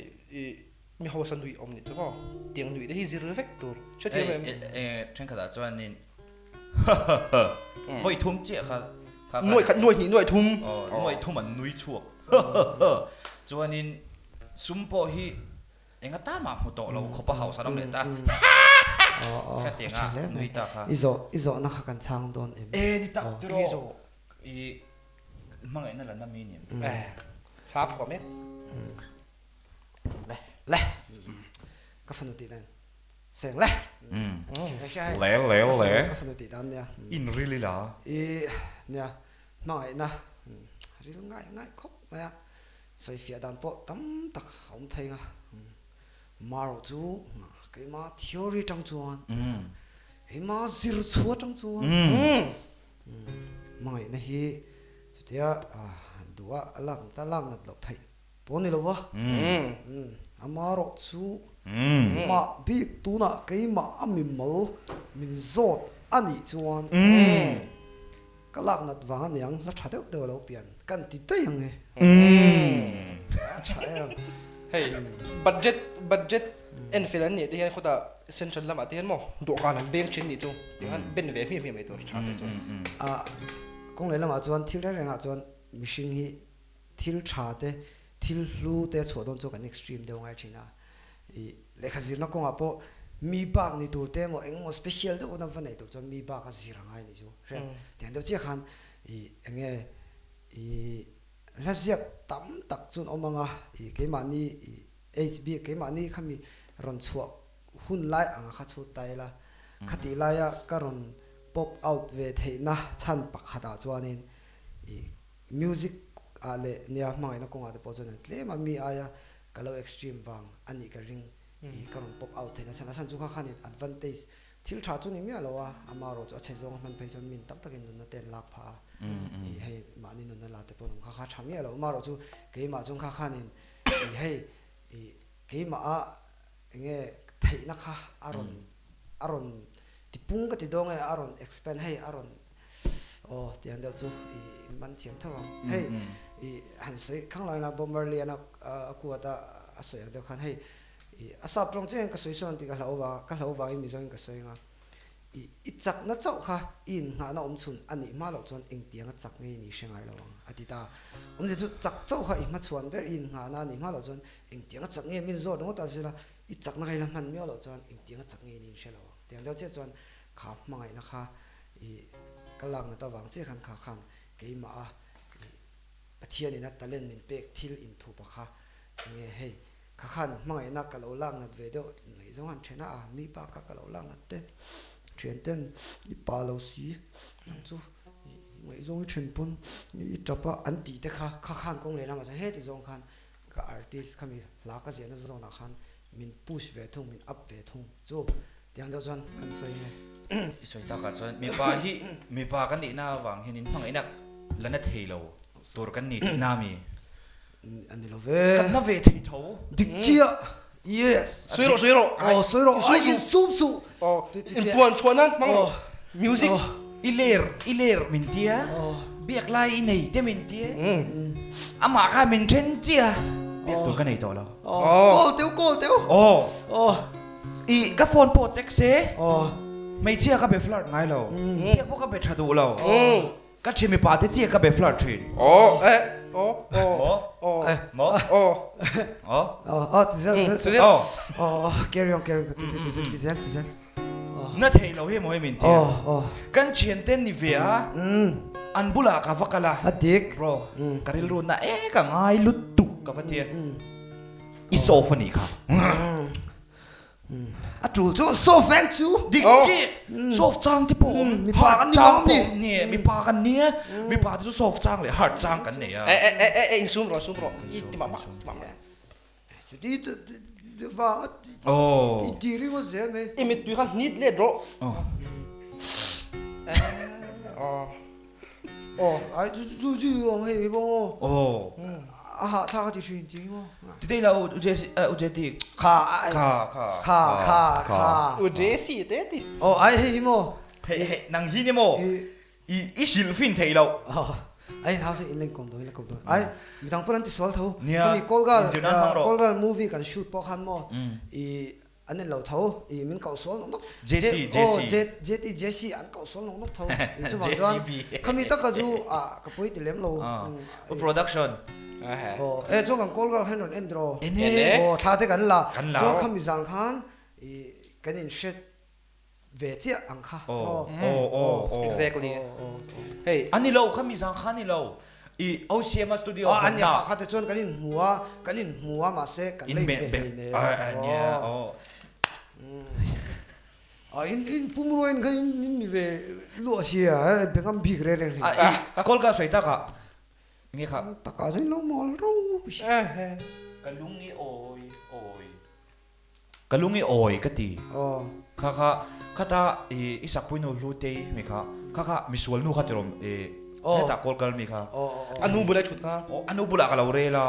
Speaker 1: mi ho san nui om ni chu ko tiang nui te hi zero vector che te me
Speaker 7: trên cả cho nên voi thum che kha
Speaker 1: noi khat noi ni noi thum
Speaker 7: noi thum an nui chuak cho nên sum po hi enga ta ma mu to lo kho pa house anam le ta kha tenga nui ta kha
Speaker 5: izo na kha kan chang don em
Speaker 7: ni ta tu ro i mang ai na la na mi ni
Speaker 1: fa pho me
Speaker 5: le ka fanu ti dan seng le
Speaker 7: le
Speaker 5: ka fanu ti dan ya
Speaker 7: in really la
Speaker 5: nya mai na ril ngai khop ya soi fia dan po tam tak hom thai nga maro chu cái mà theory trong chuan cái mà zir chua trong chuan mai na hi chutia dua alang ta lang nat lo thai poni lo wa amaro chu ma bi tu na cái mà ami mal min zot ani chuan ka lak nat wang niang la tha deuh lo pian kan ti te yang e
Speaker 1: hey budget en filan ni te hian khota central lama te hian mo do kan an bank chin ni chu ti han ben ve mi mai tor tha te chu
Speaker 5: kong le lama chuan thil renga chuan mishing hi thil tha te thil hlu te chodon chu kan extreme de ngai thina I lekha zir na kong apo mi bak ni tur te mo eng mo special de odam vanai tur chuan mi bak a zir ngai ni chu tian do che khan enge lasiak tam tak chun omanga ke mani hb ke mani khami ron chuak hun lai anga kha chu taila khati laia karon pop out ve theina chan pakhata chuanin music ale nia mai na konga de pojon tle ma mi aya kalo extreme wang ani ka ring karon pop out theina sana san chu kha khanin advantage thil tha chu ni mi alowa amaro chu achhe zong man phei chon min tam takin nun ten lak pha hei mani nun la te pon kha kha thami alo maro chu ke ma chung kha khanin hei ke ma a nge theina kha aron tipung ka ti dong e aron expand hei aron tiang deuh chu man thiam thawang hei han sei khang lai na bomberly ana kuata asoya deuh khan hei asap rong cheng ka soi son ti ka hlawa mi zong ka soi nga I chak na chau kha in nga na chun ani ma lo chon eng tiang a chak ngei ni hrengai lawang atita je chu chak chau kha I ma chuan ber in nga na ni ma lo chon eng tiang a chak nge min zo dong ta sila I chak na gaila man mi lo chon eng tiang a chak ngei ni hrengai tiang deuh che chuan kha mangai na kha kalang na ta wang che khan kha khan ke ma a pathian ina talent min pek thil in thu pa kha nge hei kha khan mangai na ka lo lang nat ve deuh nei zong han thena mi pa ka lo lang nat te thian ten I pa lo si chu người dùng truyền bún ít chụp anh tí thế khá khăn công nghệ làm mà hết thì dùng khăn cái artist kami lá cái gì nó dùng là khăn mình push về thùng mình up về thùng chú tiếng đó chọn cần
Speaker 7: soi ta ka chuan mi pa kan ni na wang hin in phang ina lana theilo tur kan ni na mi
Speaker 5: anh đi về
Speaker 7: kan na ve thei tho
Speaker 5: địch chia yes
Speaker 1: suy ro
Speaker 5: suy ro in sum su
Speaker 1: in buồn chuan an mang music
Speaker 7: iler min tia biak lai nei te min tia ama ka min chen chia biak tur kan nei to lo
Speaker 5: cô tiêu
Speaker 7: i ka phone project se mấy chia các bé flirt ngay lâu, tiếc bố các bé thà đủ lâu, các chị mi bà thế chia các bé flirt thuyền,
Speaker 5: carry on,
Speaker 7: nó thấy lâu hết mọi mình tiếc, căn chuyện tên ni về á, anh bula cả vác cả, bro, cái luôn na cả ngay lút tục cả vắt tiếc, isophony cả.
Speaker 5: chủ so fan chú
Speaker 7: đi chứ soft trang thì bom hard trang nè mi paกันเนี่ยmi paที่ soft trangเลย hard trangกันเนี่ย
Speaker 1: in zoom ro ti mama
Speaker 5: đi vào đi đi có gì mày
Speaker 1: em mi tu kan nit le ro
Speaker 5: ai chú ông hay bông他的选择嘛，
Speaker 7: 对了，我这的卡，
Speaker 1: 我这是对的。
Speaker 5: 哎嘿么，
Speaker 7: 嘿，能听的么？一小分提了。
Speaker 5: 哎，他是一零公多，哎，你当不然就说头，他们搞个 movie กัน shoot พอคัน么？อันนั้นเราเท่ามันเก่าสวนนกเจซี่อันเก่าสวนนกเท่าจุดหมายว่าเขามีตั้งกระจูกระปุยติเลี้ยมเรา
Speaker 7: production
Speaker 5: ช่วงกันโกลก็ให้หนุนเอ็นโดรท่าที่กันละช่วงเขามีสังขารกันอินเชตเวทีอังคา
Speaker 1: exactly เฮ้ย
Speaker 7: อันนี้เราเขามีสังขารนี่เราเอาเสียมาสตูดิโอ
Speaker 5: อันนี้เขาจะชวนกันอินหัวมาเสกกันเลยเนี่ย
Speaker 7: อันนี้
Speaker 5: อินปุ่มรวยกันนี่เวลัวเสียเป็นคำพิกเรื่องนี้
Speaker 7: โกลก็สวยตากะงี้ครับ
Speaker 5: ตากะจะเราหมอรู้
Speaker 7: กะลุงนี่โอยกะลุงนี่โอยกะตีข้าตาอีสักปุ่นโนรูเตยมีข้ามิสวลนูข้าจะรมให้ตากอลกันมีค่ะ
Speaker 1: อันนู้นบุลชุดนะ
Speaker 7: อันนู้นบุลกับเราเรล่ะ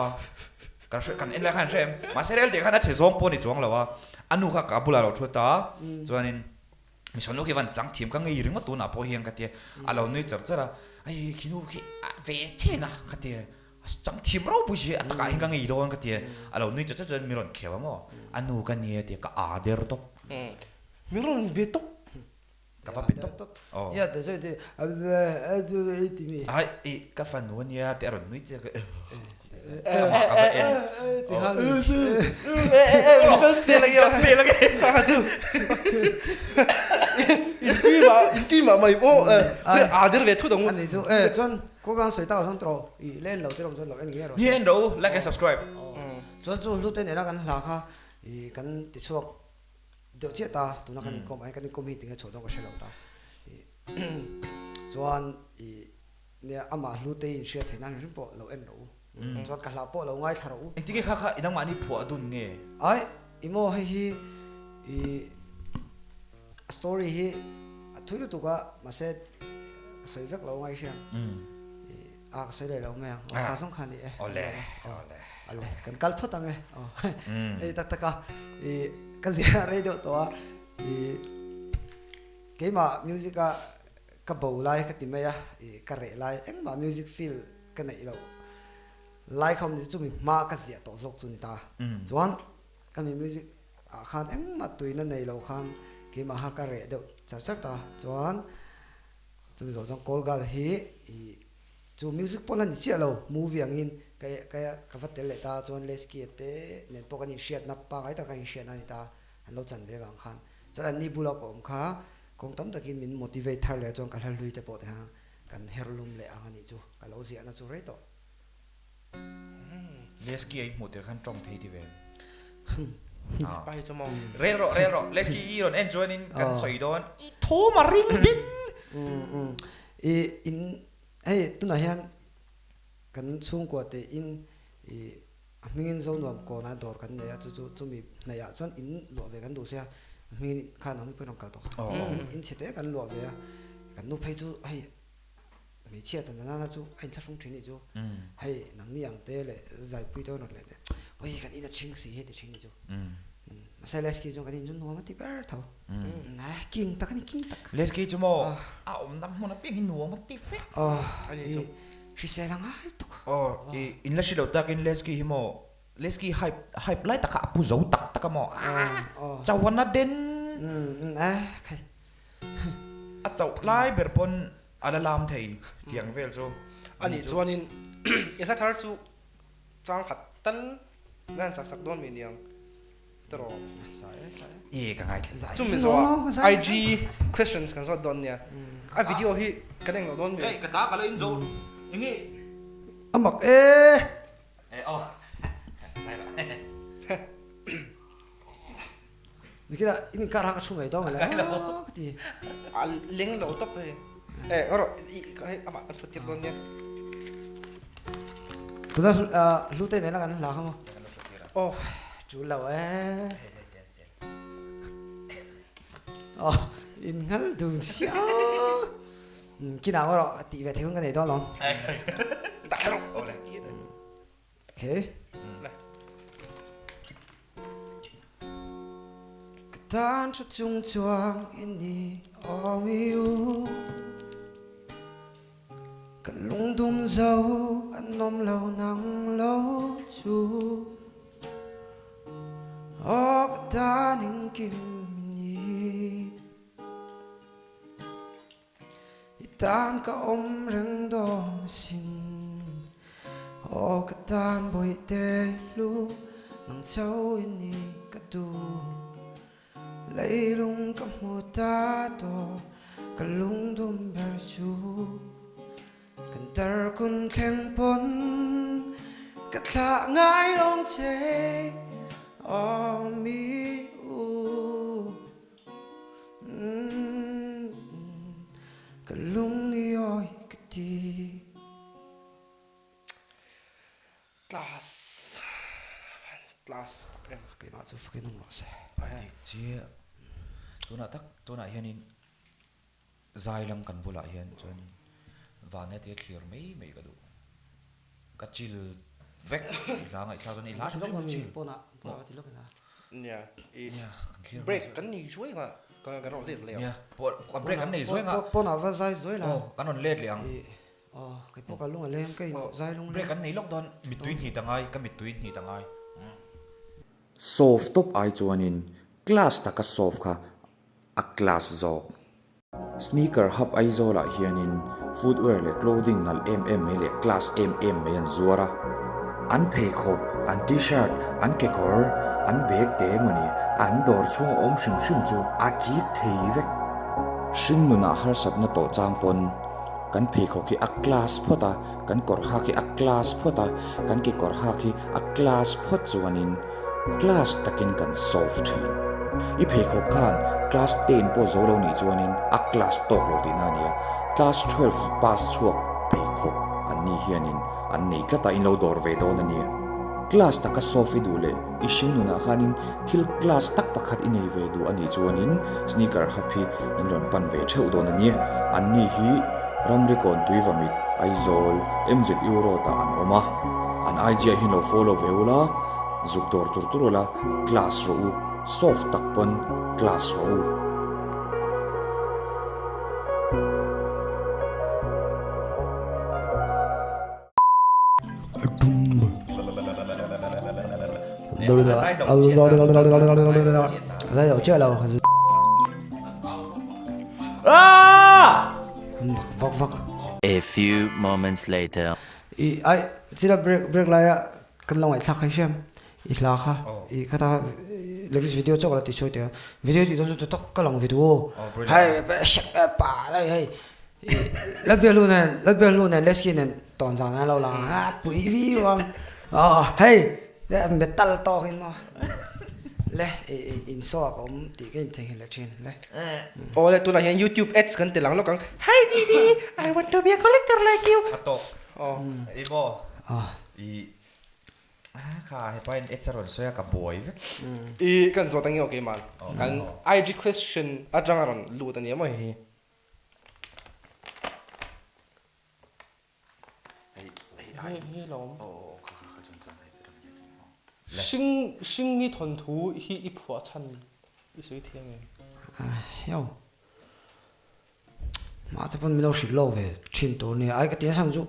Speaker 7: กันเอ็นแล้วกันเช่นมาเสร็จเดี๋ยวข้าน่าจะร้องปนอีกช่วงแล้วว่าอันนู้นข้ากับบุลเราชุดตาส่วนนี้มิสวลนูกี่วันจังทีมกันไงยืมมาตัวน่ะพอเฮียงกันเตี้ยเราหนุ่ยจับจ้าไอ้คินูกี่เวสเชนะกันเตี้ยจังทีมเราผู้ชายตะการเฮียงกันไงดูกันเตี้ยเราหนุ่ยจับจ้ามีรอนเขียวมั้งอันนู้นกันเนี่ยเตี้ยก็อาเดอร์ตบ
Speaker 1: มีรอนเบตบ
Speaker 7: กับว่าเป็นต๊
Speaker 5: บยาแต่ใช่ที่ที่มี
Speaker 7: กับฟันวันนี้แต่รอนนุ่ยจะ
Speaker 5: กับเอ็นที่ฮัน
Speaker 1: มันก็เสียเลยข้าจูอินที่มาไม่พออาเดอร์เวทุดง
Speaker 5: อันนี้จูจนกูกางสวยตาฉันโตเล่นเราที่เราจนเราเอ็นเงี้ย
Speaker 7: เราเห็นดูไลค์และ subscribe
Speaker 5: จนจูรู้เต้นเนี่ยกันหลักค่ะกันติดช่วงเดี๋ยวเจ้าตาตัวนักการคอมไอ้การคอมมีถึงจะโชว์ต้องก็เชื่อเราตาจวนเนี่ยอามารู้เต้นเชื่อเท่านั้นริบเราเอ็นรู้จวนกันหลับเราง่ายทารุ
Speaker 7: ไอ้ที่แค่ข้าอีนั่งมานี่ผัวดุนเงี้ย
Speaker 5: ไอ้อีโม่ให้สตอรี่ให้ทุกตัวก็มาเสร็จสวยฟักเราง่ายเชียงสวยเลยเราไม่เอาข้าสงคัญดิ
Speaker 7: อ๋อเลย
Speaker 5: กันกัลพัดตั้งไงตักก็กันเสียอะไรเดี๋ยวตัวเกี่ยมามิวสิกกับบูไลค์กับติมายะกับเรไลค์เอ็งมามิวสิกฟิลกันไหนเราไลค์เขาเนี่ยจุ่มมากันเสียตัวซกจุนตาจวนกันมีมิวสิกขันเอ็งมาตุยนั่นในเราขันเกี่ยมาหากับเรเดี๋ยวจัดตาจวนจุ่มตัวจงโกลกัลเฮจุ่มมิวสิกพอนั้นเสียเรามูวี่อย่างนี้kayak kafatel le ta chon leski te nen pokan in shiat na pa kai ta kan shiat ani ta an lo chan ve wang khan chan an ni bula kom kha kong tam takin min motivate thar le chong kalhal lui te po te ha kan herlum le angani chu ka lo zia na chu rei to
Speaker 7: leski ai mo te khan tong thei ti ve
Speaker 1: ไปจะมอง
Speaker 7: เรโรleski i ron enjoy in kan soi don i tho ma ring din
Speaker 5: hey tu na hian kan chung ko te in mingin zo nuam ko na dor kan ne ya chu mi na ya chon in lo ve kan du sia mi kha na mi pe nong ka to in chete kan lo ve kan nu phei chu hey mi chia tan na chu ai thla phong thini chu hey nang ni ang te le zai pui to no le oi kan ina ching si he te ching ni chu sai les ki jong kan in nu ma ti ber tho na king ta kan king tak
Speaker 7: les ki chu mo nam mo na ping nu ma ti fe
Speaker 5: ani chu shi se lang ai tu
Speaker 7: in la shilo ta kin les ki hi mo les ki hype lai ta ka pu zo tak ka mo chawana den
Speaker 5: kai
Speaker 7: a chau lai ber pon ala lam thei tiang vel chu
Speaker 1: ani chuanin in thar chu chang khat tan ngan sak don mi niang tro
Speaker 7: e ka ngai
Speaker 1: chum mi zo IG questions kan so don nia a video hi kaneng lo don mi
Speaker 7: ka ta ka in zo inge
Speaker 5: amak
Speaker 7: sai ba
Speaker 5: mi kira ini kara ka chumai do mala ti
Speaker 1: leng lo top he oro kai ama kan chutir don nia
Speaker 5: tu da lu te ne la kan la khamo chu lo in ngal du sia khi nào rồi tỷ về theo cái này đó luôn
Speaker 1: ta rồi
Speaker 5: ok cái tan cho chung choang in đi ôm yêu cái lung tung dâu ăn nôm lâu nắng lâu chú cái tan những kim tan ka om reng do na sin ka tan boy te lu nang chau ini ka tu lấy lung ka mu ta to ka lung dum ber chu kan tar kun kheng pon ka tha ngai long che mi lung oi cái gì
Speaker 1: class
Speaker 5: cái mà chú phải nung lọ xe
Speaker 7: chia tôi nãy hiện dài lắm cần bù lại hiện cho nên và nghe tiếng clear mấy cái đủ cái chill vec là ngày sau này lá
Speaker 5: lúc mà mình bố nạ thì lúc
Speaker 1: này break cái này chuối mà cái nó liệt liền
Speaker 7: còn break cái này chuối mà
Speaker 5: bố nạ và dài chuối là
Speaker 7: cái nó liệt liền
Speaker 5: cái bố cả lúc mà lên cái dài lúc
Speaker 7: break cái này lúc đó mid twin thì tang ai cái mid twin thì tang ai
Speaker 9: soft top ai chuanin class taka soft kha a class zo sneaker hub ai zo la hianin footwear le clothing nal le class me an zuara an phei khop an t-shirt an kekor an bag te mani an dor chung om hrim chu a chik thei vek sing nuna har sat na to chang pon kan phei khop ki a class phota kan kor ha ki a class phota kan ki kor ha ki a class phot chuanin class takin kan soft i phei khop khan class 10 po zo lo ni chuanin a class tok lo ti na nia class 12 pass chuak phei khop an ni hianin an nei tlata in lo dor ve do na nia class taka soft du le i hring nuna khanin thil class tak pakhat i nei ve du ani chuanin sneaker happy in ron pan ve theu do na nia an ni hi ramrikon tuivamit aizol mz euro ta an oma an ig hi no follow veula zukdor turturula class ro soft takpon class ro
Speaker 5: cái đầu chơi đâu vọc vọc
Speaker 8: A few moments later.
Speaker 5: ai chỉ là break lại cần lòng ai thắc hay xem ít là ha cái ta lấy video cho cái tí chơi tiền video thì tôi tóc cái lòng video hay bà đây hay lớp bia luôn này let's skin này toàn rằng ai lâu lắm bụi vi mà hay để metal to hin mà le in so kom ti cái thing hele chin le
Speaker 1: ô le tu là hiện YouTube ads kan te lang lo kang hi Didi I want to be a collector like you
Speaker 7: atok
Speaker 1: oh
Speaker 7: ibo
Speaker 5: à
Speaker 7: i kha he pain etsaron soya ka boy ve
Speaker 1: i kan zo tang yo ke man kan IG question atang aron lu ta ni mo hi hi lo sinh mi thon thu hi i phua chan i sui thiang e
Speaker 5: yo mà thế phần mình đâu xịt lâu về chuyên tổ này ai cái tiếng sang chú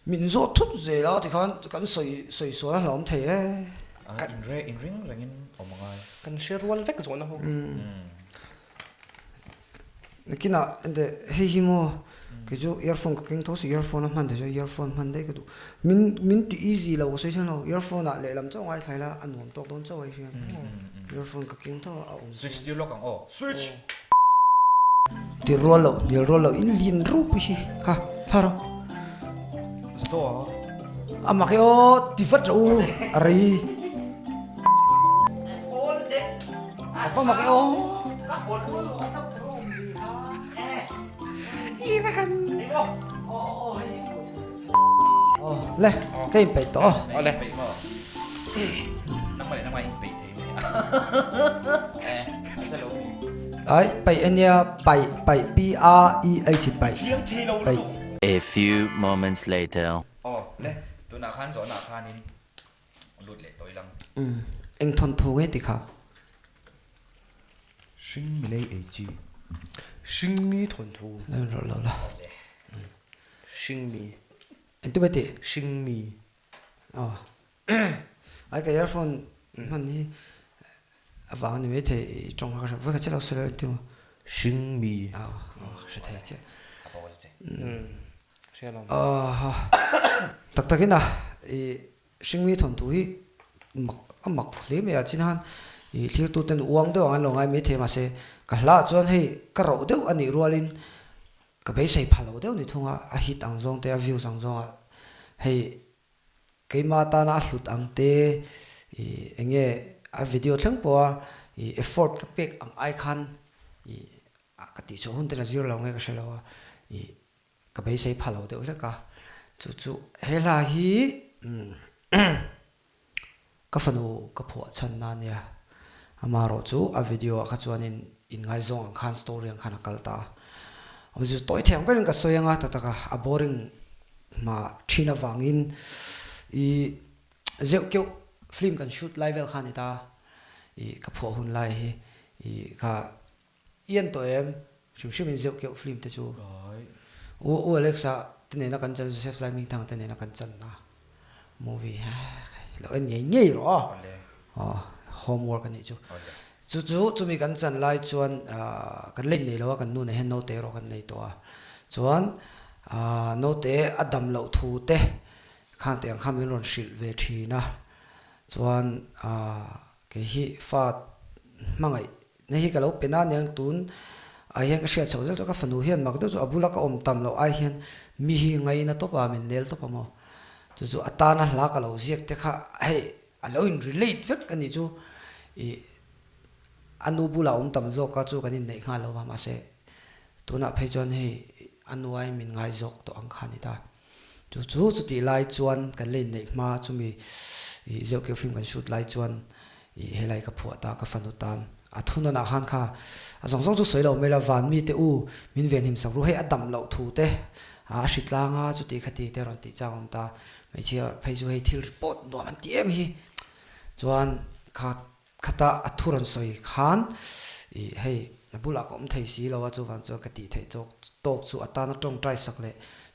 Speaker 5: mình rõ thúc gì đó thì con sợi số là lỏng thế
Speaker 7: in ring rangin omangai
Speaker 1: kan share wall vek zo na ho
Speaker 5: cái nào anh để hay hi mo cái chú earphone cái kinh thấu sự earphone nó để cho earphone man đấy cái đủ mình tự easy là tôi thấy nó earphone là để làm cho ngoài thay là anh muốn tốt tốt cho ai earphone cái kinh thấu
Speaker 7: switch tiêu lock ang switch
Speaker 5: thì roll in liên rúp gì ha haro
Speaker 7: sto
Speaker 5: à mà cái ô thì phát rồi ari apa mà cái ô le cái bị to
Speaker 1: ole
Speaker 7: nang mai bị thế sao lâu
Speaker 5: ấy bị anh ya bị PREH bị
Speaker 8: A few moments later.
Speaker 7: le tu na khan zo na khan in lut le toi lang
Speaker 5: anh thon thu cái thì khá
Speaker 7: sing mi lei e chi
Speaker 1: sinh mi thon thu
Speaker 5: rồi
Speaker 1: sinh mi
Speaker 5: anh tôi biết
Speaker 1: sinh mi
Speaker 5: ai cái earphone mình đi vàng này mới thấy trong cái với cái chất liệu sợi tiêu
Speaker 1: sinh mi
Speaker 5: sẽ thấy chứ
Speaker 1: xe lòng
Speaker 5: tất cả cái nào sinh mi thuần túi mặc lý bây giờ chính han thì tu tên uống đâu anh lòng ai mới thấy mà sẽ cả lá cho hay cái rau đâu anh ấy rualin cái bấy say phalo đâu này thông à hit ang zong te view sang zong hay cái mà ta na lụt ang te anh nghe video thằng po effort cái pic ang icon cái tỷ số hơn tên là zero lòng nghe cái sẽ là cái bấy say phalo đâu là cả chú hay là hi cái phần cái phổ chân nan ya mà rồi chú video cái chú anh in ngay zong ang khan story ang khan akal ta bây giờ tối thiang bên cái soi nga ta ka boring mà china wangin zeu kêu film kan shoot live khan ta ka pho hun lai ka yên to em chim in zeu kêu film te chu o Alexa tên này kan chan Joseph Simon thang tên này kan chan na movie lo en nhảy rồi homework anh chu chú mi kan chan lai chuan kan len nei lo kan nu ne hen no te ro kan nei to chuan no te adam lo thu te khan te kham min ron shil ve thina chuan ke hi fa mangai nei hi ka lo pena nyang tun ai hian ka sia chho cho ka fanu hian mak do chu abula ka om tam lo ai hian mi hi ngai na to pa min nel to pa mo chu atana hla ka lo ziek te kha hey alo in relate vet kan ni chu anu bula tam zo ka chu kan in nei nga lo ma se tuna phei chon he anu ai min ngai zok to ang khani ta chu ti lai chuan kan len nei ma chu mi zeu ke film kan shoot lai chuan he lai ka phua ta ka fanu tan athuna na khan kha azong zong chu soi lo mela van mi te u min ven him sang ru he adam lo thu te shitla nga chu ti khati te ron ti changom ta mai chia phei chu he thil report do man tiam hi chuan kha khata athuran soi khan hei bula kom thei si lo wa chu van chu ka ti thei tok chu atana tong trai sak le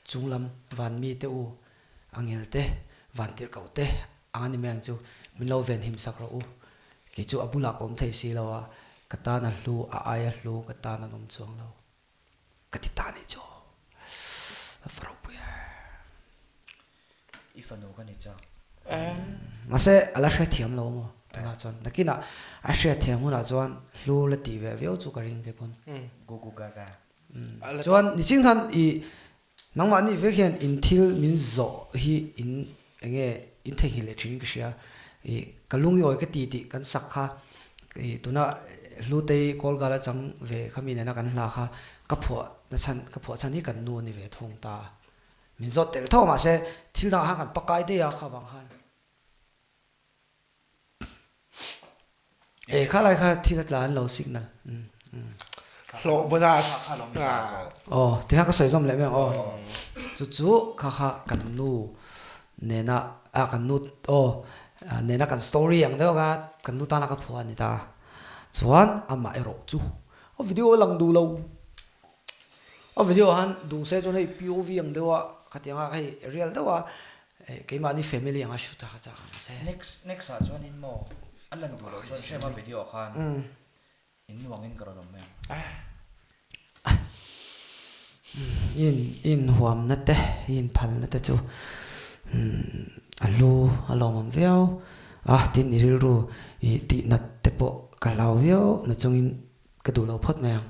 Speaker 5: chunglam van mi te u angel te van tir kau te ani meng chu min lo ven him sak ro u ki chu abula kom thei si lo wa katana hlu a aya hlu katana nom chuang lo kati ta ni cho faro pu ya
Speaker 7: ifano kan ni cha
Speaker 5: ma se ala she thiam lo mo na chon nakina a she thiam hu na chuan hlu la ti ve veo chu ka ring te pon
Speaker 7: go ga
Speaker 5: chuan ni ching than nangma ni ve hian in thil min zo hi in enge in thei hi le thing ka sia kalungi oi ka ti kan sakha cái tụi nó lưu tây call gala chẳng về khami này nó cần là kha cấp phở chân hi cần nuôi ni về thùng ta mình rót tel thô mà sẽ thiếu nào hàng cần bắc cái đấy à khá vàng han khá lại khá thiếu là anh lâu signal
Speaker 1: lộ bonus
Speaker 5: thì hàng cái sợi dòng lại mấy chú khá cần nuôi nên là cần nuôi nên là cần story yang đó cả cần nuôi ta là cái phở này ta chuan ama ero chu video lang du lo video han du se chon hei POV ang dewa khatianga hei real dewa ke mani family ang shoot ta cha kan se
Speaker 7: next a chuan in mo alan du lo chuan share video khan in wangin karon me
Speaker 5: in huam na te in phal na te chu alu alom veo tin ni ru i ti na te po cả lâu viu nó trong in cái đủ lâu phật mèo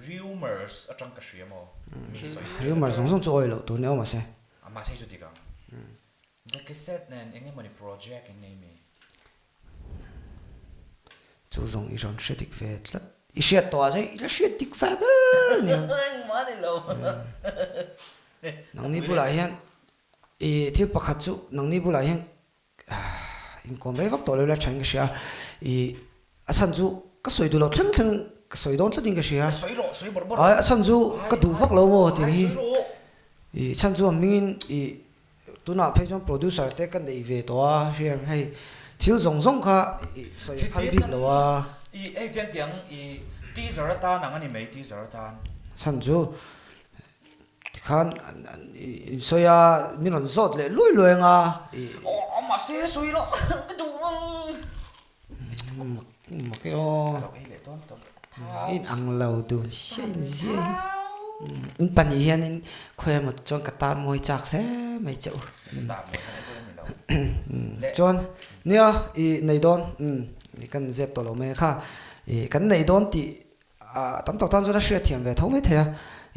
Speaker 7: rumors ở trong cái gì mà
Speaker 5: rumors sống cho oi lâu tụi nó mà sao
Speaker 7: mà thấy chút gì cả cái set này anh em mình project anh em mình
Speaker 5: chú dùng ýron sẽ tích về lắm ý sẽ tỏa ra ý sẽ tích về bớt nè
Speaker 7: mà đi lâu
Speaker 5: nông ni bù lại hiện thiếu bạc hạt chú nông ni bù lại hiện in com rây vắt tổ lên là tránh cái gì săn chú cái sợi đồ lâu thăng cái sợi đón tất nhiên cái gì
Speaker 7: sợi bor
Speaker 5: săn chú cái đủ vắt lâu mà thì săn chú mình tụi nào phải chọn producer thế cái này về đó xem hay thiếu giống cả sợi phân biệt lâu
Speaker 7: ai tiếng teaser ta năng anh mấy teaser ta
Speaker 5: săn chú khan soya min on zot le loi loi nga
Speaker 7: mà xe suy lo cái đủ
Speaker 5: mà cái in ang lâu tu xin xin in pan hiền in khoe một chọn cái tan môi chạc thế mấy chậu chọn nia này đón cái dẹp tổ lồng mấy kha cái này đón thì tấm tóc tan cho nó sẽ thiền về thống mấy thế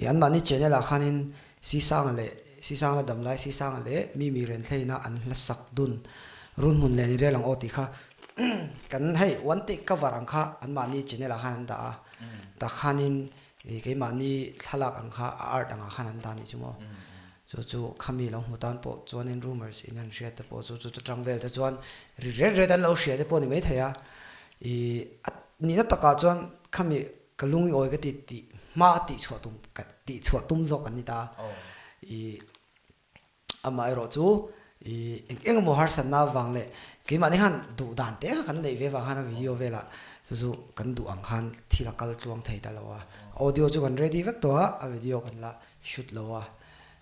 Speaker 5: anh bạn đi chơi là khanin si sang là đầm lại si sang lệ mi ren thei na an la sak dun run hun le ni re lang oti kha kan hei one take cover ang kha an man ni chine la khan da ta khanin ke man ni thalak ang kha art ang khan da ni chumo chu khami long hutan po chuan in rumors in an share te po chu tangvel te chuan red an lo share te po ni mai thaya ni na taka chuan khami kalungi oi ka ti ma ti chua tum zo kan ni ta ama ro chu eng mo har san na wang le ke ma ni han du dan te kan nei ve wang han video ve la chu kan du ang khan thila kal tluang thei ta lawa audio chu kan ready vek to a video kan la shoot lawa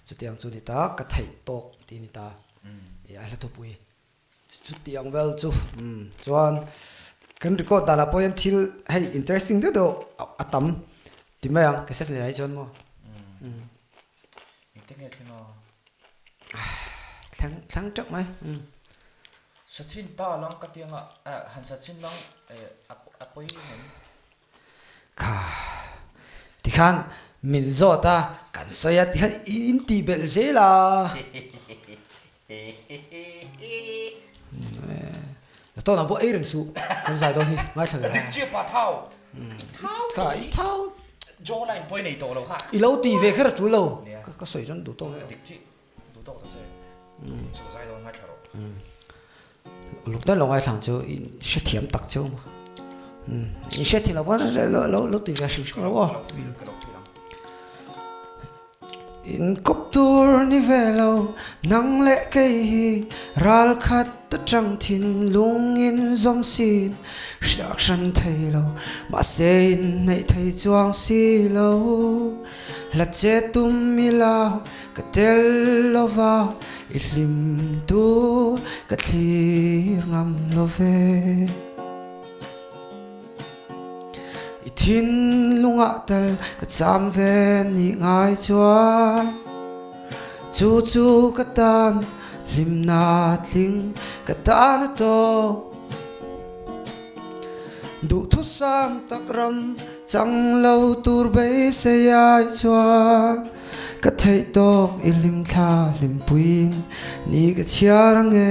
Speaker 5: chu tiang chu ni ta ka thei tok ti ni ta a la to pui chu tiang vel chu chuan kan record da la point thil hey interesting do atam ti mai ang ka ses nei chon mo thắng trước mấy
Speaker 7: Sachin ta lang cái tiếng han Sachin lang apoi
Speaker 5: thì khan mình zo ta kan soya thì han in ti bel je la to là bộ ấy rừng su kan sai đó thì ngay thằng này
Speaker 7: chia ba thao
Speaker 5: thao
Speaker 7: jo lại poi này to lâu ha
Speaker 5: lâu ti về khá chú lâu có sợi chân đủ to
Speaker 7: đủ to thật sự số sai đó ngay thảo
Speaker 5: lúc đó là ngay thằng chú sẽ thiểm tắc chú mà sẽ thì là quá lâu ti về sự lâu quá in cop tour ni về lâu nắng lệ cây ral khát tất trăng thiên lung in dòng xin sạc sân thầy lâu mà sẽ in này thầy chuang xì lâu là chết tum mi lao cái tel lâu vào ít lim tu cái thi ngầm lâu về thiên lung ạ tel cái chạm về ni ngay chua chu cái tan lim na thling cái tan to đủ thu sam tak ram chẳng lâu tur bay say ai chua
Speaker 2: ka thei tok ilim tha lim puin ni ka chiarang e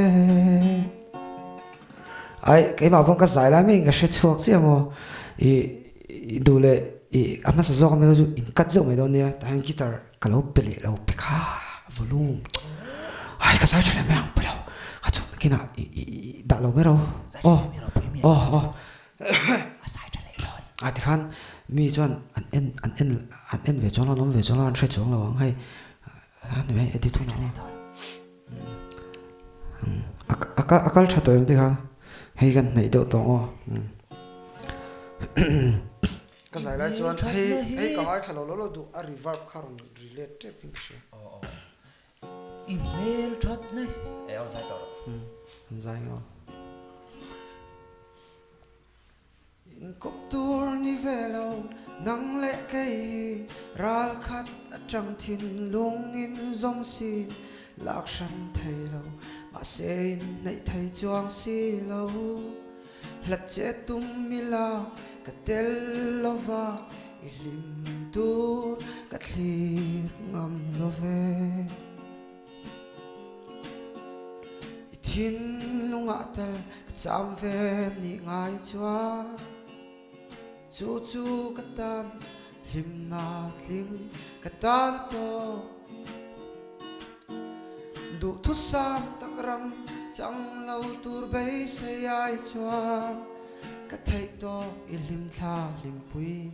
Speaker 2: ai cái mà phong ka sai la mình ka she chuak chi mo i du le i ama sa zo ka me zo in kat zo me don ya ta guitar ka lo pele lo pika volume ai ka sai chale me ang pelo ka chu kina da lo me ro oh sai chale lo a ti khan mi chuan an en ve chong lo nom ve chong lo an she chong lo hai an me edit tu no akal cha to em ti khan hay gần này đâu to cái giải lại chuan hay cái ai khalo lo du a reverb kharon relate thing she
Speaker 7: email chat này eo sai to
Speaker 2: giải ngo in cop tour ni velo nang le kai ral khat atang thin lung in zong sin lak shan thai lo mà sẽ nay thấy chuang si lâu lật chết tum mila cả tel lova ilim tu cả thi ngam love thiên lung ngã tel chạm về ni ngai chua chu chu cả tan lim na ling cả tan to đủ thu sam tắc ram chẳng lâu tur bay say ai choa cả thấy to ilim tha lim pui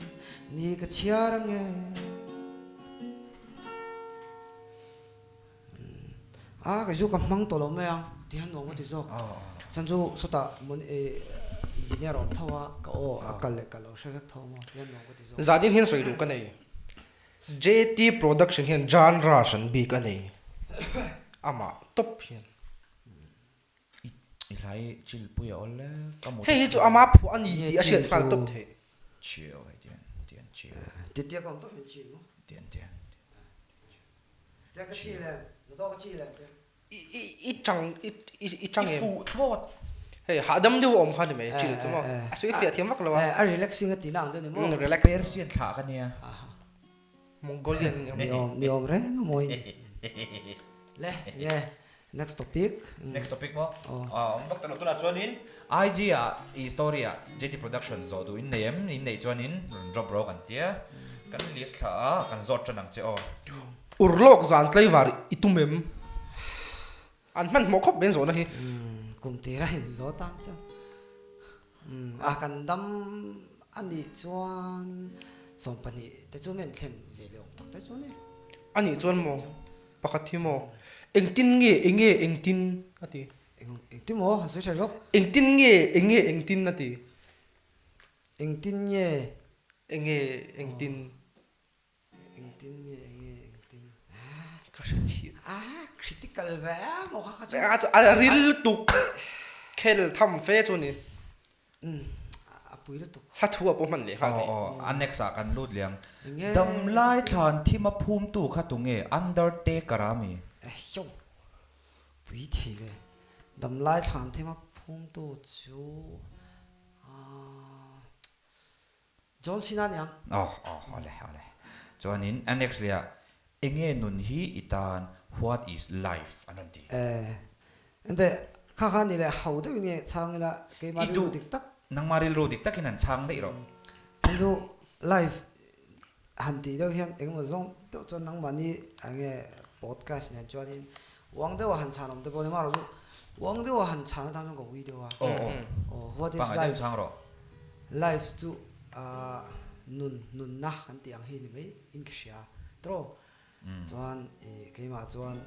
Speaker 2: ni cả chia răng nghe cái chú cầm măng to lắm mấy anh thì hắn nói cái chú chẳng chú số ta muốn engineer on thao à cái cái lâu sẽ thao mà thì hắn nói cái chú
Speaker 1: gia đình hiện soi đủ cái này JT production hiện genre sân bị cái này ama top hian
Speaker 7: ilai chil puya ole kamu
Speaker 1: hei chu ama phu ani ti a hriat khal top the
Speaker 7: chill hai tian chill
Speaker 2: tiệt công top chill no
Speaker 7: tian
Speaker 2: tiệt cái chill này rồi đó cái chill này
Speaker 1: ít trăng em
Speaker 7: phụ thốt
Speaker 1: hei hạ đâm điu om khan me chill chu mo a sui fiat thiam mak lawa
Speaker 2: a relaxing cái tí nào đó nữa mo
Speaker 1: relax
Speaker 7: persian thả cái này
Speaker 1: Mongolian
Speaker 2: ni om re no moi le nghe next topic
Speaker 7: mo bak talo tuna chuanin IG a historia JT production zo du in name in nei chuanin drop ro kan tia kan list thla kan zot chanang che o
Speaker 1: urlok zan tlai var itumem an man mo khop ben zo na hi
Speaker 2: kum ti ra zo tan chu a kan dam ani chuan som pani te chu men thlen ve leom tak te chu ne
Speaker 1: ani chuan mo pakhathi mo engtin nge engtin ati
Speaker 2: ti mo so che lok
Speaker 1: engtin nge engtin ati
Speaker 2: engtin nge
Speaker 1: engtin ka thi
Speaker 2: critical ve mo kha chu
Speaker 1: a ril tu khel tham fe chu ni
Speaker 2: a pui le tu
Speaker 1: ha thua po man le ha thai
Speaker 7: annexa kan lut liang dam lai than thima phum tu kha tu nge undertaker ami
Speaker 2: yo pui thi ve dam lai than the ma phum tu chu John Cena nyang
Speaker 7: ole chuanin annex lia enge nun hi itan what is life ananti
Speaker 2: ente kha kha ni le how de ni chang la ke ma du dik tak
Speaker 7: nang maril ro dik takin an chang dei ro
Speaker 2: chu live han ti do hian eng mo zong to chon nang mani ange podcast ne chuanin wang de wa han chanom te bo ni ma ro chu wang de wa han chan da ko video wa what is life
Speaker 7: chang ro
Speaker 2: life chu nun na kan tiang hi ni mai in ksia tro chuan ke ma chuan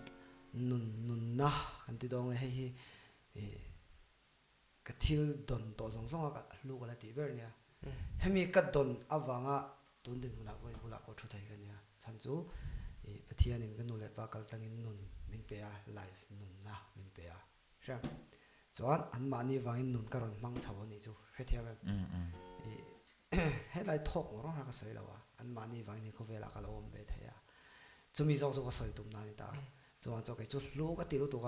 Speaker 2: nun na kan ti dong he hi ka thil don to song song ka lu ka la ti ber nia hemi ka don awanga tun din hula ko thu thai ka nia chan chu pathian in kan nu le pa kal tangin nun min pe a life nun na min pe a sha chuan an mani wangin nun ka ron mang chaw ni chu he thia ba hết lại thọc nó ra cái sợi đâu à anh mà đi vay này có vẻ là cái lâu om về thế à chúng mình trong số cái sợi tụm này ta cho cái chút lúa cái tiêu tụi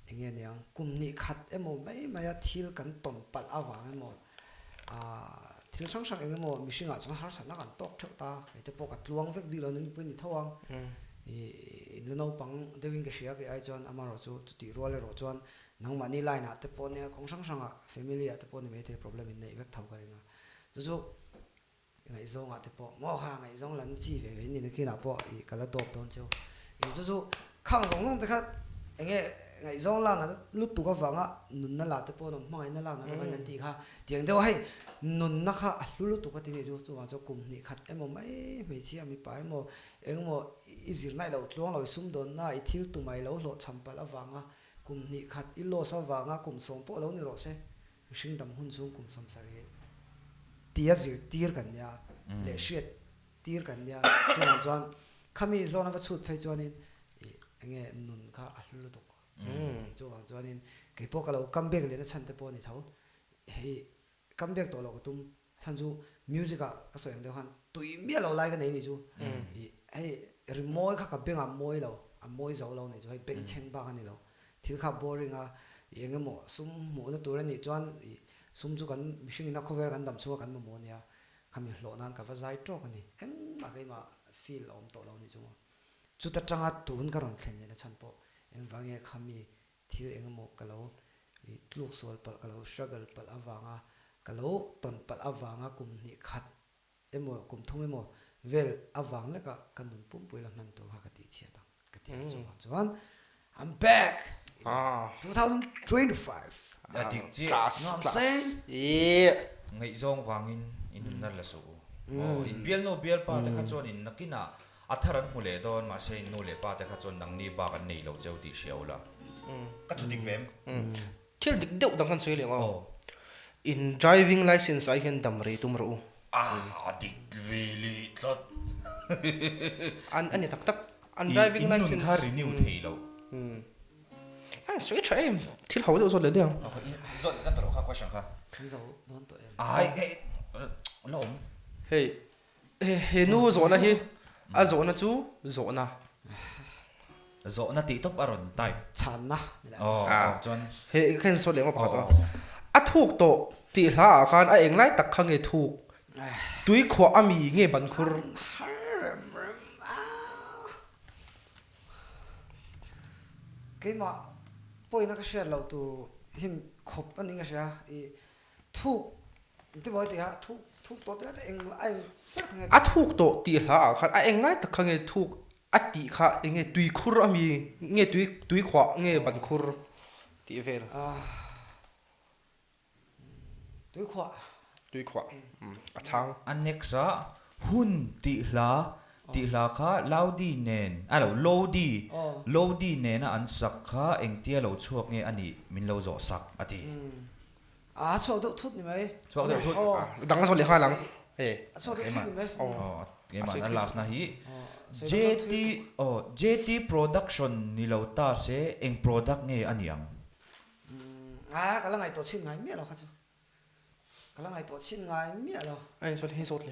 Speaker 2: anh nghe nè cùng ni khát em một mấy mà thiêu cắn tổn bật áo vàng em một
Speaker 5: thil sang sang enge mo mishinga chang har san kan tok thak ta te pokat luang vek bi lo nin pun ni thawang le no pang dewing ke sia ke ai chon amaro chu ti ro le ro chon nang mani line a te pon ne khong sang sang a family a te pon me te problem in nei vek thau ka ringa chu ngai zong a te po mo kha ngai zong lan chi ve ve ni ne ki na po I kala top don chu chu khang zong long te kha enge ngai zong lang a lu tu ka wanga nun na la te po no mai na la na la nan ti kha tiang deu hai nun na kha lu tu ka ti ni chu wa chu kum ni khat emo mai me chi ami pa emo engmo izir nai lo tlong lo sum don na I thil tu mai lo lo champal awanga kum ni khat I lo sa wanga kum som po lo ni ro se mishing dam hun sung kum som sari tia zir tir kan ya le shet tir kan ya chuan khami zona va chut phei chuanin enge nun kha lu tu chuanin ke po ka lo comeback le na chan te po ni thau hei comeback to lo ko tum than chu music a so yang de han tui mi lo lai ka nei ni chu hei remoi kha ka beng a moi zo lo ni chu hei beng cheng ba ka ni lo thil kha boring a enge mo sum mo na tur ni chuan sum chu kan mishing na cover kan dam chu kan mo nia khami hlo nan ka va zai tok ani eng ma kai ma feel om to lo ni chu chu ta tanga tun ka ron thlen ne chan po eng wange khami thil eng mo ka lo I tluk sol pal ka lo struggle pal awanga ka lo ton pal awanga kum ni khat emo kum thum emo vel awang le ka kanun pum pui la man to ha ka ti chia ta ka ti chuan I'm back 2025
Speaker 7: adik chi
Speaker 1: class
Speaker 5: know what I'm saying
Speaker 7: ngai zong wangin in nar la su in bial no bial pa te kha chon in nakina atharan hule don ma sei no le pa te kha chon nang ni ba kan nei lo cheu ti siaula ka thu dik vem
Speaker 1: thil dik deuh dang kan soi le ngo in driving license I can dam re tum ro
Speaker 7: adik veli thot
Speaker 1: an tak tak an driving license
Speaker 7: in kha renew thei lo
Speaker 1: an soi trai thil ho de so le dang
Speaker 7: zo kan tro kha question kha
Speaker 5: kan zo don to
Speaker 7: ai lo
Speaker 1: he nu zo na hi a zo na chu zo na
Speaker 7: zo na ti top aron tai
Speaker 5: chan na
Speaker 7: chon
Speaker 1: he khen so le ngo pakhat a thuk to ti hla khan a eng lai tak khang e thuk tui khwa ami nge ban khur
Speaker 5: cái mà bôi nó cái xe lâu tu him khop anh nghe sao thuốc tí bôi thì thuốc tốt đấy anh
Speaker 1: a thuk to ti hla khan a eng lai tak khang e thuk a ti kha nge tui khur ami nge tui khwa nge ban khur ti vel
Speaker 5: túi khỏa
Speaker 1: a chang
Speaker 7: anexa hun ti hla kha laudi nen alo lodi nen an sak kha eng tia lo chuak nge ani min lo zo sak ati
Speaker 5: cho đậu thút như mấy
Speaker 7: chuak de thut
Speaker 1: dang so le kha lang
Speaker 5: cho đậu thút như mấy
Speaker 7: ge ma na last na hi JT production ni lo ta se eng product nge aniang
Speaker 5: cái là ngày tổ chức ngày miết rồi khá chứ cái là ngày tổ chức ngày miết rồi
Speaker 1: ai so he so le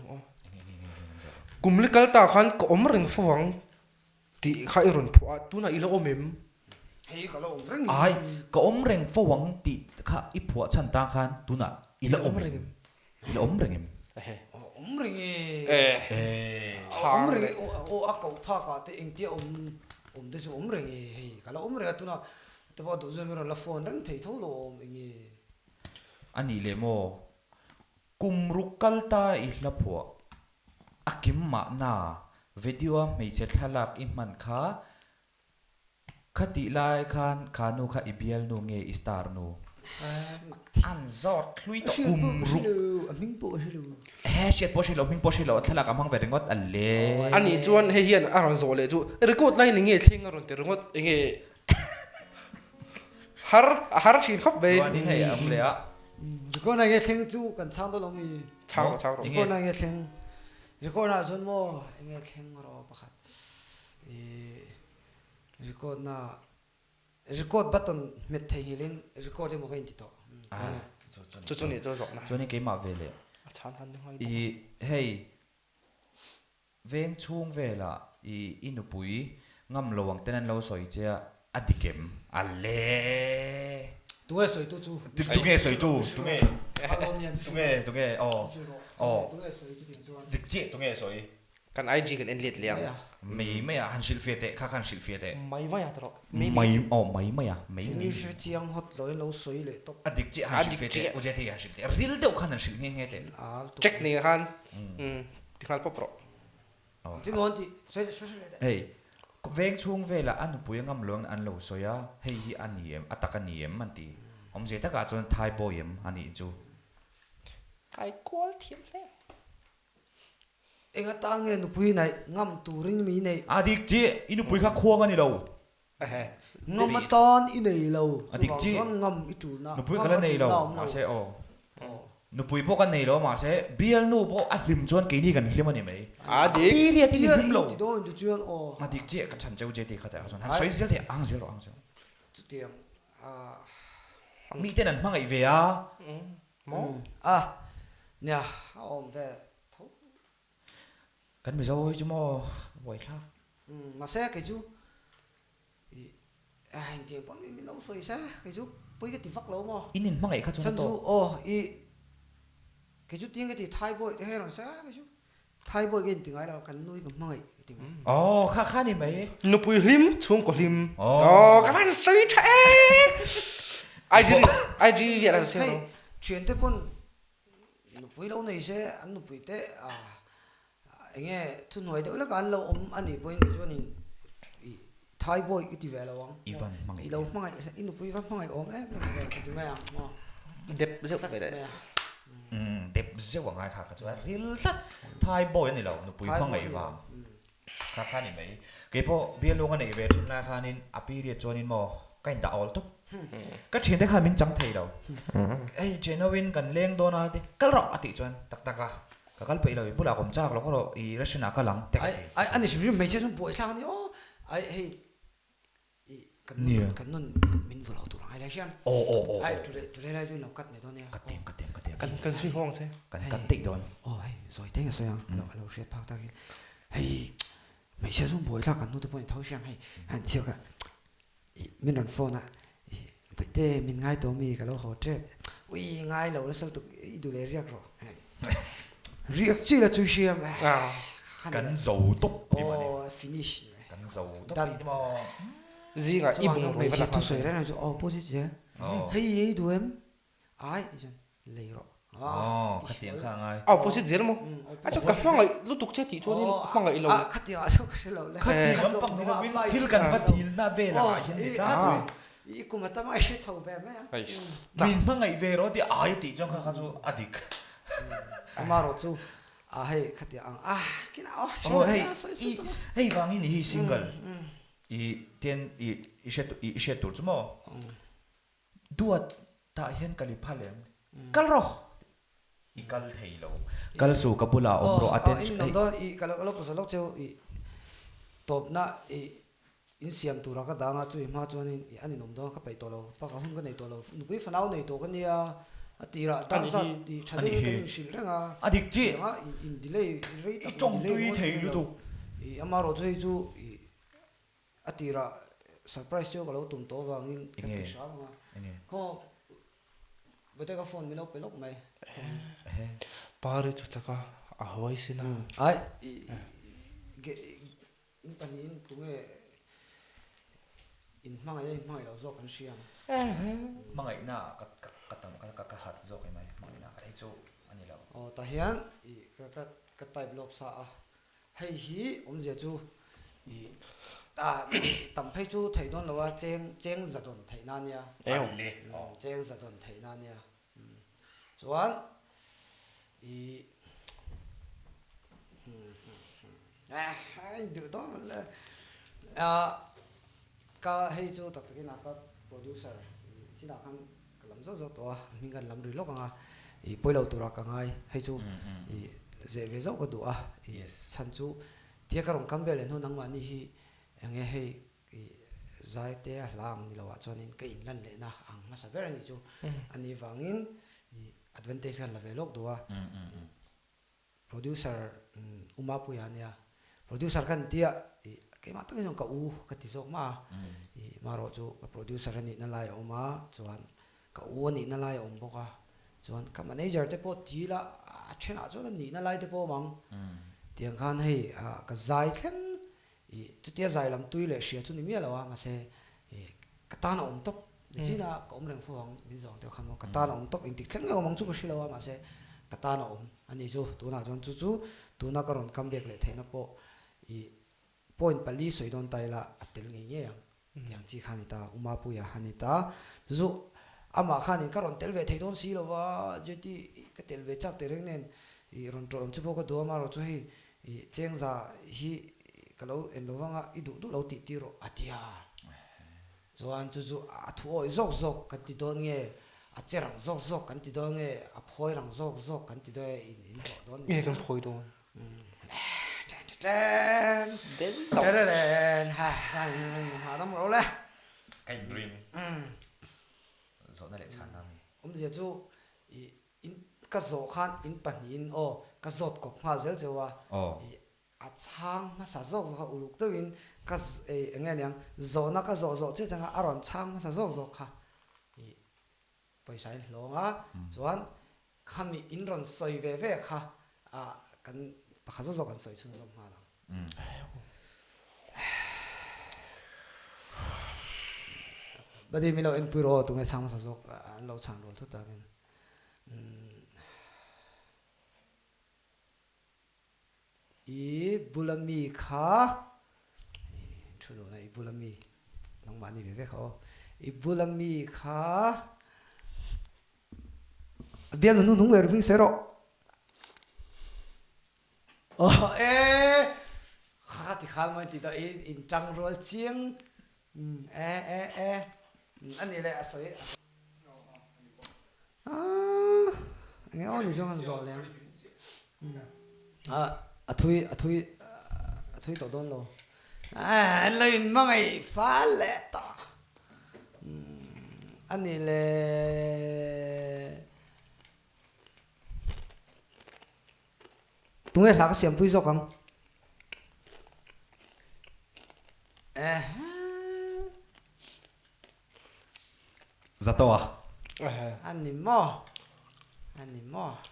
Speaker 1: kum le kal ta khan ko om ring fuwang ti kha iron phua tu na ilo omem
Speaker 5: hay cái là ông rừng
Speaker 7: ai ko om reng fo wang ti kha i phua chan ta khan tu na ila om reng
Speaker 5: ông rừng ông rừng ô ác cậu pha cả thì anh tiếc ông đấy chú ông rừng hay cái là ông rừng tu naแต่พอตัวจมีเราละฟอนนั่งถี่ทั่วโลกอย่างงี้
Speaker 7: อันนี้เลยโมกุมรุกกัลตาอีละพวกอากิมมานาวิดีโอไม่เจ็ดทลักอิมันค่ะคติลายคันขานูค่ะอีเบียลนูเงอิสตาร์นูอันจอดลุยตกุมรุก
Speaker 5: มิงโปชิลู
Speaker 7: เชียดโปชิโลมิงโปชิโลทลักมังเวริงอดอันเล่
Speaker 1: อันนี้จวนเฮียนอารอนโซเลยจูรีกูดไล่นี่เงี้ยทิ้งอารอนเตริงอดเงี้ยhar chin khop be
Speaker 7: chuan in hei am le a
Speaker 5: ko na ge thleng chu kan chang do lo mi
Speaker 1: chang
Speaker 5: ko na ge thleng ko na chon mo nge thleng ro pakhat record na record button met thei hilin record mo ga in ti to
Speaker 1: chu ni chu zo na
Speaker 7: chuan in ke ma ve le
Speaker 1: chan han hal
Speaker 7: i hei veng chung vela i inupui ngam lowang tenan lo soi cha adikem alle
Speaker 5: tu e soi tu chu
Speaker 7: tu nge soi tu nge
Speaker 5: Colonial
Speaker 7: tung nghe
Speaker 5: tung nghe soi chu ting chuan
Speaker 7: dik che tung nghe soi
Speaker 1: kan IG kan en liet liang
Speaker 7: mấy à han sil phía tệ khác han sil phía tệ
Speaker 1: mai mai atro
Speaker 7: mấy à mấy
Speaker 5: ni she chiang hot loi lo soi le top
Speaker 7: à dik che han sil phía tệ uje thì han sil tệ real đâu khan han sil nghe tệ
Speaker 5: al
Speaker 1: check ni han tikal popro
Speaker 5: ti mon ti soi soi le
Speaker 7: hey veng chung về là anh bùi ngâm luang anh lâu soi à hey hi anh hiểm attack anh hiểm man ti ông dễ tất cả chọn thai boy hiểm anh hi chu
Speaker 1: ai call thiam le
Speaker 5: enga ta nge nu pui nai ngam turin mi nei
Speaker 7: à dik che inu bùi khắc khuang anh lâu
Speaker 5: ngam ma ton i nei lo
Speaker 7: adik chi
Speaker 5: ngam i tu na
Speaker 7: nu bùi cái này lâu mà sẽ nu bùi bộ cái này lâu mà sẽ biel nu bộ à lim chuan cái này gần hiểm anh mấy
Speaker 1: adi
Speaker 7: đi đi đi lim lâu
Speaker 5: ti do tu chuan o
Speaker 7: à dik che cái chân châu che thì khát à han soi zel thì ang zel
Speaker 5: tu tiang
Speaker 7: mi tên anh mang ai về à
Speaker 5: nè om ve
Speaker 7: kan mi rồi chứ mà vậy là
Speaker 5: mà xe cái chú anh tiền bọn mình lâu rồi sao cái chú bây cái tiền phát lâu mà
Speaker 7: inin mang ai khát
Speaker 5: chân
Speaker 7: cho
Speaker 5: chú cái chú tiếng cái thì thay bội thế rồi sao cái chú thay bội cái tiếng ai là cần nuôi cái mày cái tiếng
Speaker 7: khá khá này mấy
Speaker 1: nu pui lim chung ko lim các bạn soi che IG việt là sao
Speaker 5: chuyện thế bọn nu pui lâu này sẽ ăn nu pui thế anh nghe thun hồi đó là cái lâu anh ấy bội cái chú này thay bội cái tiếng về là không
Speaker 7: Ivan mang ai
Speaker 5: lâu mày in nu pui văn mày ôm ấy cái tiếng này
Speaker 1: đẹp rất vậy đấy
Speaker 7: đẹp rất là ngay khác cho real rất thai boy này lâu nó bùi mang ai vào khá khá này mấy cái bộ bia luôn cái này về chúng ta khá nên api đi cho nên mò cái đã all top cái chuyện đấy khá mình chẳng thấy đâu ấy chuyện nó win cần lên đó na thì cái rõ à tí cho tắc tắc à cái bây giờ bữa nào cũng chắc là có rồi ý rất là cái lằng
Speaker 5: anh ấy chỉ biết mấy chuyện trong buổi sáng này ai hay cần nun mình vừa lâu tụi ai lại xem ai tụi đây là cắt này thôi nè
Speaker 1: cần suy hoang thế
Speaker 7: cần tị đó
Speaker 5: ai rồi thế là sao lâu sẽ phát ta cái hay mấy chuyện trong buổi là cần nun tụi mình thấu xem hay anh chiều cả mình on phone à vậy thế mình ngay tối mình cái lâu hồ trep ui ngay lâu nó sao tụi đây riết rồi riết chỉ là chui xem
Speaker 7: cần dầu tốc
Speaker 5: finish
Speaker 7: cần dầu tốc đi mà
Speaker 1: gì ngà im bùng
Speaker 5: mấy chiếc thuốc sấy này cho bố chứ hay gì đuổi em ai đi lấy rồi
Speaker 7: cái tiếng khang ai
Speaker 1: opposite gì lắm cho cả phong lại lúc tục chết thì cho nên phong lại lâu
Speaker 5: khát tiếng cho cái lâu
Speaker 7: khát tiếng bằng nó win thiếu cần phát thiếu na về là hiện tại
Speaker 5: đó ý cũng mà tao ai sẽ thâu về mấy
Speaker 7: mình mang ngày về đó thì ai thì trong khang cho adik
Speaker 5: mà rồi chú hay khát tiếng cái nào
Speaker 7: hay vang ini hi single i tiền i set tur chứ mà duat ta hiền kali phalem kalro i kal thei lo kal su kapula omro aten
Speaker 5: ai no i kalo pasalo cheu i top na i in siam tura ka danga chu ma chu ni ani nom do ka pai to lo pa ka hun ka nei to lo nu pui fanau nei to ka nia atira tan sa ti chhani ka sil ranga
Speaker 7: adik chi
Speaker 5: in delay rate
Speaker 7: i chong tui thei lu tu
Speaker 5: i amaro chu chu i atira surprise chu ka lo tum to wangin ka ti sa nga ko bete ka phone mi lo pelok mai
Speaker 1: pare chu chaka a hoi sina
Speaker 5: ai in panin tunge in mangai lo zo kan siam
Speaker 7: mangai na ka hat zo kai mai mangai na kai chu ani lo
Speaker 5: ta hian i ka type block sa a hei hi zia chu i tam phei chu thei don lo wa cheng za don thei na nia cheng za don thei na nia chuan i ai được đó là ka hei chu tak takin ka producer chỉ đạo khang làm rất rất to mình gần làm rồi lúc à i poilo tura ka ngai hei chu i ze ve zo ko du a i san chu tia ka rong kambel en honang ma ni hi ange hei i zai te lang ni lawa chonin ka in lan le na ang ma sa ber ni chu ani wangin i advantage kan la ve lok du a producer uma pu ya nia producer kan tia cái mắt cái dòng cậu cái tí sốc mà rồi chú producer này nó lại ông má chuan cậu này nó lại ông bốc à chuan ka manager te po ti la thena chuan ni na lai te po mang tiang khan hei ka zai thleng I chutia zai lam tui le hria chu ni mi lawa ma se ka ta na om top china ka om reng fu hang min zong te kham ka ta na om top in tik thleng mang chu ka hrilawa ma se ka ta na om ani chu tu na jon chu tu na karon comeback le theina po I point pali soidon taila atel nge nge yang chi khani ta uma pu ya hani ta zu ama khani karon telve theidon si lowa jeti ka telve chak te reng nen I ron trom chu ko do ma ro chu hi cheng za hi kalau en lowanga I du lo ti ti ro atia chuan chu a thu oi zok kan ti don nge a cherang zok kan ti don nge a phoi rang zok kan ti do in don
Speaker 1: nge kan phoi do
Speaker 5: den ha dam ro le
Speaker 7: cái dream zo na le chan na mi
Speaker 5: je chu in ka zo khan in pan in o ka zot ko phal zel chewa a chang ma sa zok zo uluk to in ka nge nyang zo na ka zo che changa aron chang ma sa zok kha paisa longa chuan khami in ron soi ve kha a kan pakha zo kan soi chun zo ma la badi mi lo en puro tu nge chang ma sa zok an lo chang ro thu ta ken I bulami kha thu do na I bulami nong ma ni ve kha I bulami kha biang nu nung wer bing sero kha ti khal mai ti da in chang rol chiang ani le asoi nge on ni jong an zo le athui to don lo lein mangai fa le ta ani le tung la ka siam pui zo kang
Speaker 7: zato à
Speaker 5: ani mo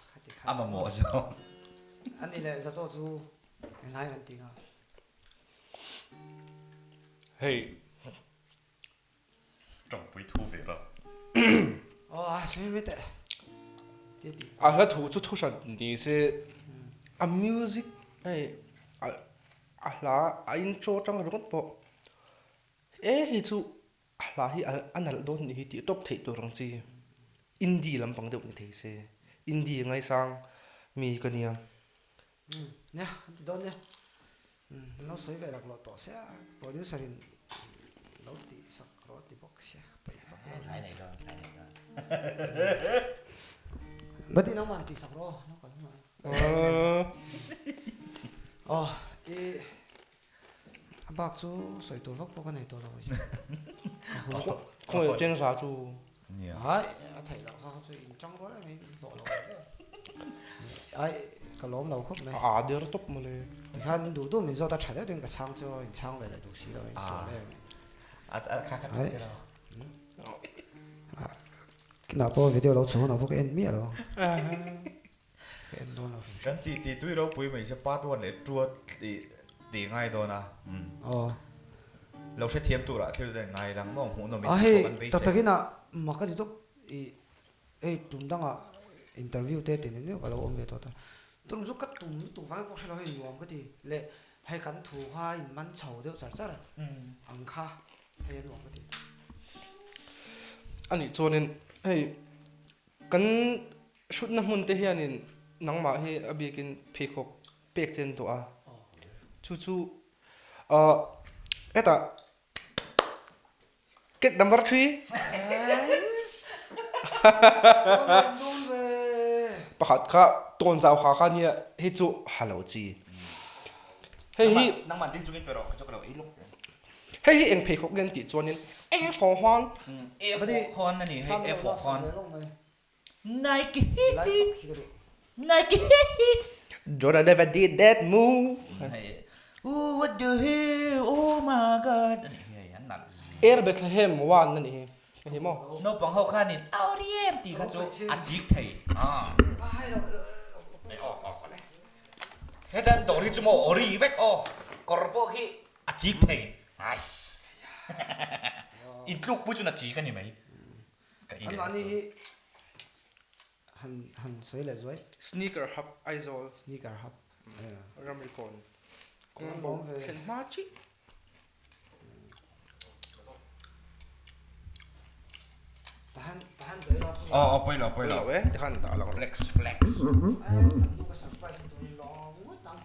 Speaker 5: khati kha
Speaker 7: ama mo zo
Speaker 5: ani le zato chu lai kan tinga
Speaker 1: hey
Speaker 7: trong bui thu về rồi
Speaker 5: sai me te ti
Speaker 1: a ha thu chu thu shan ni se a music hey a la a intro tang ron po hi chu a la hi anal don ni hi ti top thei to rang chi indie lam pang de ni thei se indie ngai sang mi ka niam
Speaker 5: nè ti don nè nó soi về lạc lọt tỏ sẽ producer in lâu ti sắc rõ ti box sẽ phải
Speaker 7: này rồi
Speaker 5: bất ti nó mang ti sắc rõ nó còn bác chú soi tổ vóc bao cái này tổ đâu vậy
Speaker 1: không phải trên giá chú
Speaker 5: ai thầy là họ chơi in trong đó này rõ rồi ai cái lốm đầu khóc này
Speaker 1: đưa nó top mà lên
Speaker 5: thì han đủ mình do ta chạy đến cái trang cho trang về lại đủ xí rồi sửa lên
Speaker 7: khá thế nào
Speaker 5: cái nào po video lâu xuống nào po cái end mía rồi cái end đó là
Speaker 7: cái tí tuy đâu bùi mình sẽ bắt tuần để chua tí ngay đó na lâu sẽ thiêm tụ lại khi đến ngày đang mong muốn nó mình
Speaker 5: hey tất cái nào mà cái gì đó chúng đang interview thế thì nếu cái lâu ông về đó tôi giúp các tụm phái bóc ra hơi nhiều cái gì lệ hay cắn thủ hoa in mắn chầu đều chặt chặt ăn kha hay nhiều cái gì
Speaker 1: anh ấy cho nên hey cắn shoot năm môn thế hiện nên nắng mà hey abi kin phekok pek chen to a chu eta get number 3 pakhat kha ton zau kha nia hi chu halo chi hei
Speaker 7: nang man tin chungin pero cho cái ilok
Speaker 1: hei eng phei khok gen ti chuanin for hon
Speaker 7: F4 na ni hey F4 Nike
Speaker 1: Jordan never did that move
Speaker 7: oh what the hell oh my god hey anh nặng
Speaker 1: Air Bethlehem one na ni เห็นมั้ง
Speaker 7: no pang ho khanin auriem ti kha chu ajik thei
Speaker 5: hai rồi
Speaker 7: nei ok le hedan dori chu mo ori vek o korpo hi ajik thei nice in tluk pu chu na chi ka ni mai ka i
Speaker 5: anh nói đi han soi lại rồi
Speaker 1: sneaker hub aizol
Speaker 5: sneaker hub
Speaker 1: ramrikon
Speaker 5: Con
Speaker 1: kung
Speaker 5: bóng
Speaker 1: mo
Speaker 5: về.
Speaker 1: ken ma chi
Speaker 5: tahan tới đó
Speaker 7: poi lo
Speaker 1: lo we de han ta lang
Speaker 7: flex
Speaker 5: anh có surprise tôi lo muốn tao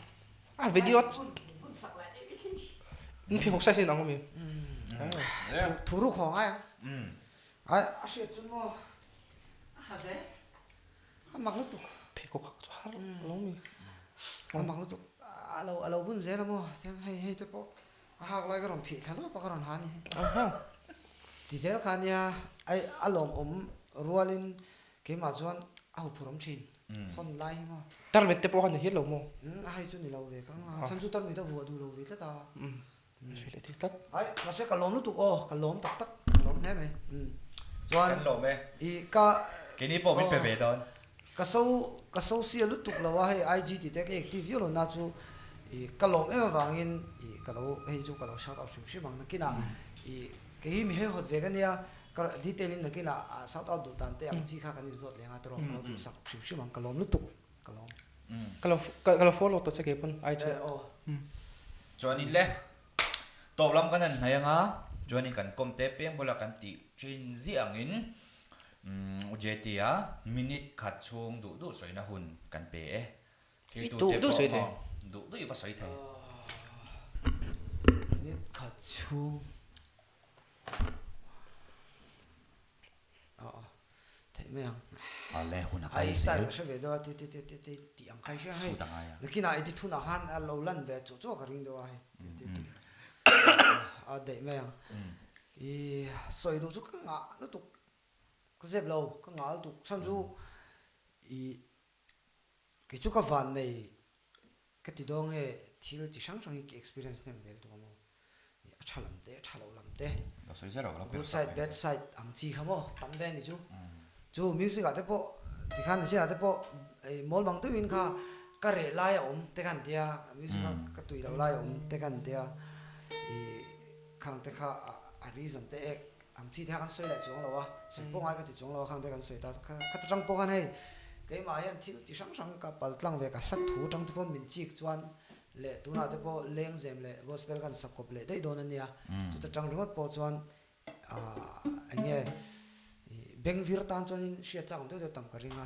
Speaker 1: ah video
Speaker 5: muốn sạc lại đấy cái gì
Speaker 1: in phi hok sai sin ang mi
Speaker 5: thủ rục hoàng ai
Speaker 7: mm
Speaker 5: ai sẽ chúng nó hả thế anh mặc lúc tục
Speaker 1: phi hok chu har lo mi
Speaker 5: anh mặc lúc tục alo bún dễ lắm mà hay thế po hạc lại cái rồng phỉ thằng nó bao cái rồng hàn
Speaker 1: aha
Speaker 5: thì dễ khăn nha ai alom rualin cái mà chuan au phuram chin hon lai mà
Speaker 1: tar met te po han hi lo mo
Speaker 5: ai chu ni lo ve kang chan chu tar mi ta vu du lo ve ta
Speaker 1: phi le ti tat
Speaker 5: ai mà sẽ cả lom lúc tục cả lom tắc tắc lom nè mày chuan
Speaker 7: kan lo me
Speaker 5: i ka
Speaker 7: kini po min pe be don
Speaker 5: ka so si lu tuk lawa hai ig ti tek active yo lo na chu i ka lom em wangin i ka lo hei chu ka lo shout out shi mang na kina i ke hi mi he hot ve kan ya ka detail in na kina shout out do tan te ang chi kha kan resort lenga tro lo ti sak shi mang ka lom lu tuk ka lom
Speaker 1: kalau follow to check pon ai che
Speaker 7: chuan in le top lam kan an hayanga chuan in kan kom te pem bola kan ti chin zi angin ujetia minute khat chung du soina hun kan pe
Speaker 1: du soi the
Speaker 7: du i ba soi the
Speaker 5: ni ka chu thấy mấy ang
Speaker 7: ale hun a
Speaker 5: ai
Speaker 7: kai
Speaker 5: style
Speaker 7: se
Speaker 5: sẽ về đó ti ang khai sẽ hay
Speaker 7: su tanga ya
Speaker 5: lekin ai ti thu na han lâu lần về chỗ cái ring đó ai để mấy ang i soi đồ chút cái ngã nó tục cái dép lâu cái ngã nó tục sang chú i cái chút cái van này cái ti đó nghe thiếu chỉ sáng sáng cái experience này về tụi mình chả lâu làm thế
Speaker 7: lo soi se lo
Speaker 5: good side bad side ang chi khamo tam ve ni chu music ate po ti khan se ate po mol bang tu in kha ka re lai om te kan tia music ka tui lo lai om te kan tia khang te kha a reason te ang chi the kan soi la chong lo wa se po ngai ka ti chong lo khang te kan soi ta ka ta chang po kan hei ke ma yan thil ti sang sang ka pal tlang ve ka hlat thu tang te pon min chik chuan le tuna te po leng zem le gospel kan sakop le dei don ania chu ta chang ringot po chuan anh beng vir tan chuan in sia chang te tam ka ringa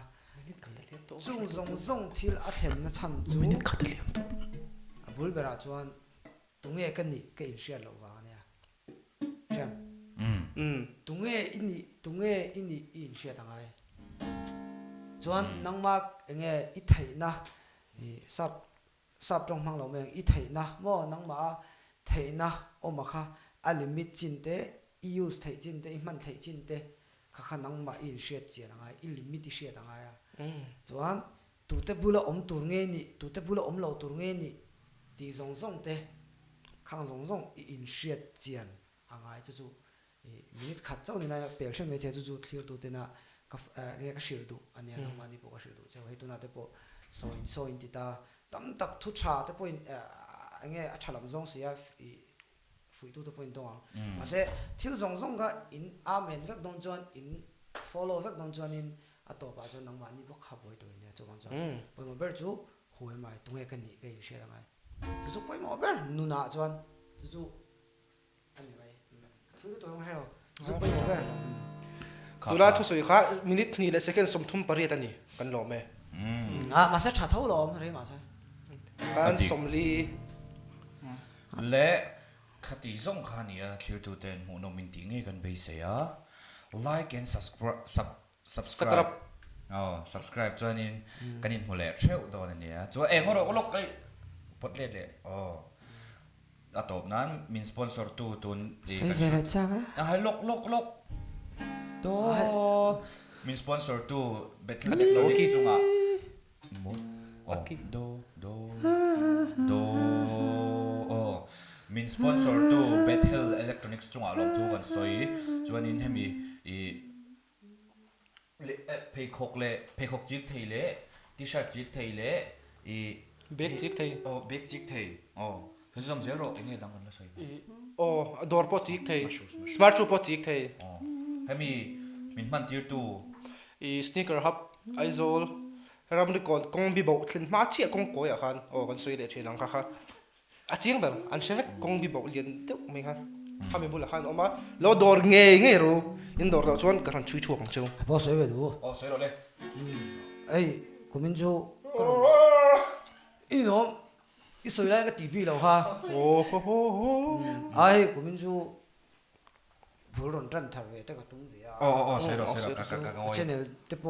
Speaker 5: chung zong thil a then na chan chu
Speaker 1: minute khat liam to
Speaker 5: abul bera chuan tunge kan ni ke in sia lo wa ania jam tunge ini in sia tangai chuan nangmak enge I thai na sap trong mang lo meng I thai na mo nangma thai na omakha a limit chin te use thai chin te man thai chin te kha nangma in sia chi ngai I limit sia tangai chuan tu te bula om tur nge ni tu te bula om lo tur nge ni ti zong te khang zong in sia chian angai chu minute khat chau ni na pel shen me the chu clear tu te na ka nge ka shil du ania no mani po ka shil du chau hei tu na te po so in ti ta tam tak thu cha te po in nge a chalam zong sia fui tu te po in dong ma se thil zong ga in amen vek don chuan in follow vek don chuan in ato ba chuan nang mani bo kha boi tu ne chu bang chuan po mo ber chu huai mai tu nge kan ni ke in share ngai chu po mo ber nu na chuan chu ani mai thu tu mo hello chu po mo ber
Speaker 1: tula thu soi kha minute ni le second som thum pari ta ni kan lo me
Speaker 5: mà sẽ trả thấu lắm đấy mà sẽ
Speaker 1: kan som li
Speaker 7: le khati zong khania clear to ten mo no min ti nge kan be se ya like and subscribe subscribe join in kan in mole theu do ne ya cho ngoro lok kai pot le atop nan min sponsor tu tun di
Speaker 5: sẽ về là cha
Speaker 7: ai lok to min sponsor tu bet technology sunga min sponsor tu Bethel Electronics chunga lom tu kan soi chuan in hemi เพย์คกเลยเพย์คกจิกเทยเลยทีชิร์ตจิกเทยเลย
Speaker 1: เบกจิกเทย
Speaker 7: เบกจิกเทยคือจำเสียรถยังไงดังกันละใช่
Speaker 1: ดอร์ปอจิกเทยสมาร์ทชูปอจิกเทย
Speaker 7: ให้มีมินมันทีร์ตู
Speaker 1: สเนคเกอร์ฮับไอโซลรำลึกก่อนกงบีบอกถึงมาเชี่ยกงโกยอ่ะคันกันสวยเลยเชียงค่ะค่ะจริงแบบอันเชฟกงบีบอกเรียนเด็กไหมครับทำไมบุหรี่คันออกมาแล้วดอร์เงี้ยรู้ยินดอร์เราชวนกันช่วยช่วยกันเชียว
Speaker 5: พอสวยไปดู
Speaker 7: สวยรถเลย
Speaker 5: ไอ้คุณมินจูอีน้องอีสวยแล้วก็ตีบีแล้วค่ะ
Speaker 1: โอ้โห
Speaker 5: ไอ้คุณมินจูผู้รอนรันทาร์เวแต่ก็ตุ้งเสีย
Speaker 7: สวยรถกังวล
Speaker 5: เช่นเนี่ยเทป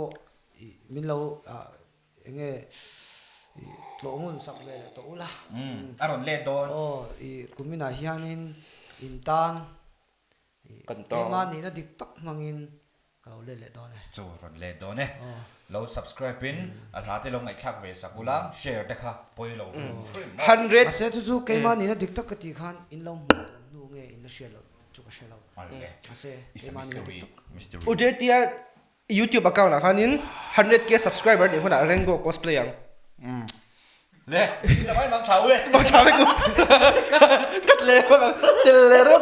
Speaker 5: มินเรายังไงโลมุนสักเลยตัวละ
Speaker 7: อารมณ์เล่นโดน
Speaker 5: คุณมินาฮิอานินอินตัน
Speaker 1: กันต่อ
Speaker 5: มานี่นะดิกตักมังอินเขาเล่นเลยตอนนี้
Speaker 7: จู่รถเล่นโดนเนี่ยเรา subscribe เป็นอะไรที่ลงไอ้คลักเวสักบุลาม share ได้ค่ะปล่อยเรา
Speaker 1: 100
Speaker 5: อาเซจู่ๆเกมานี่นะดิกตักกติขันอินลงหมดนู่นไงอินเชียร์เราจุกเชียร์เรา อาเซเกมานี่นะดิกตัก
Speaker 1: อุจเตีย YouTube account นะคันนี้ 100K subscriber เดี๋ยวคนอ่ะเร่งก็ cosplay ยัง
Speaker 7: เล่สบายน้องเฉาเลย
Speaker 1: บางชาวไม่กูกัดเลยว่าเดลเลยรถ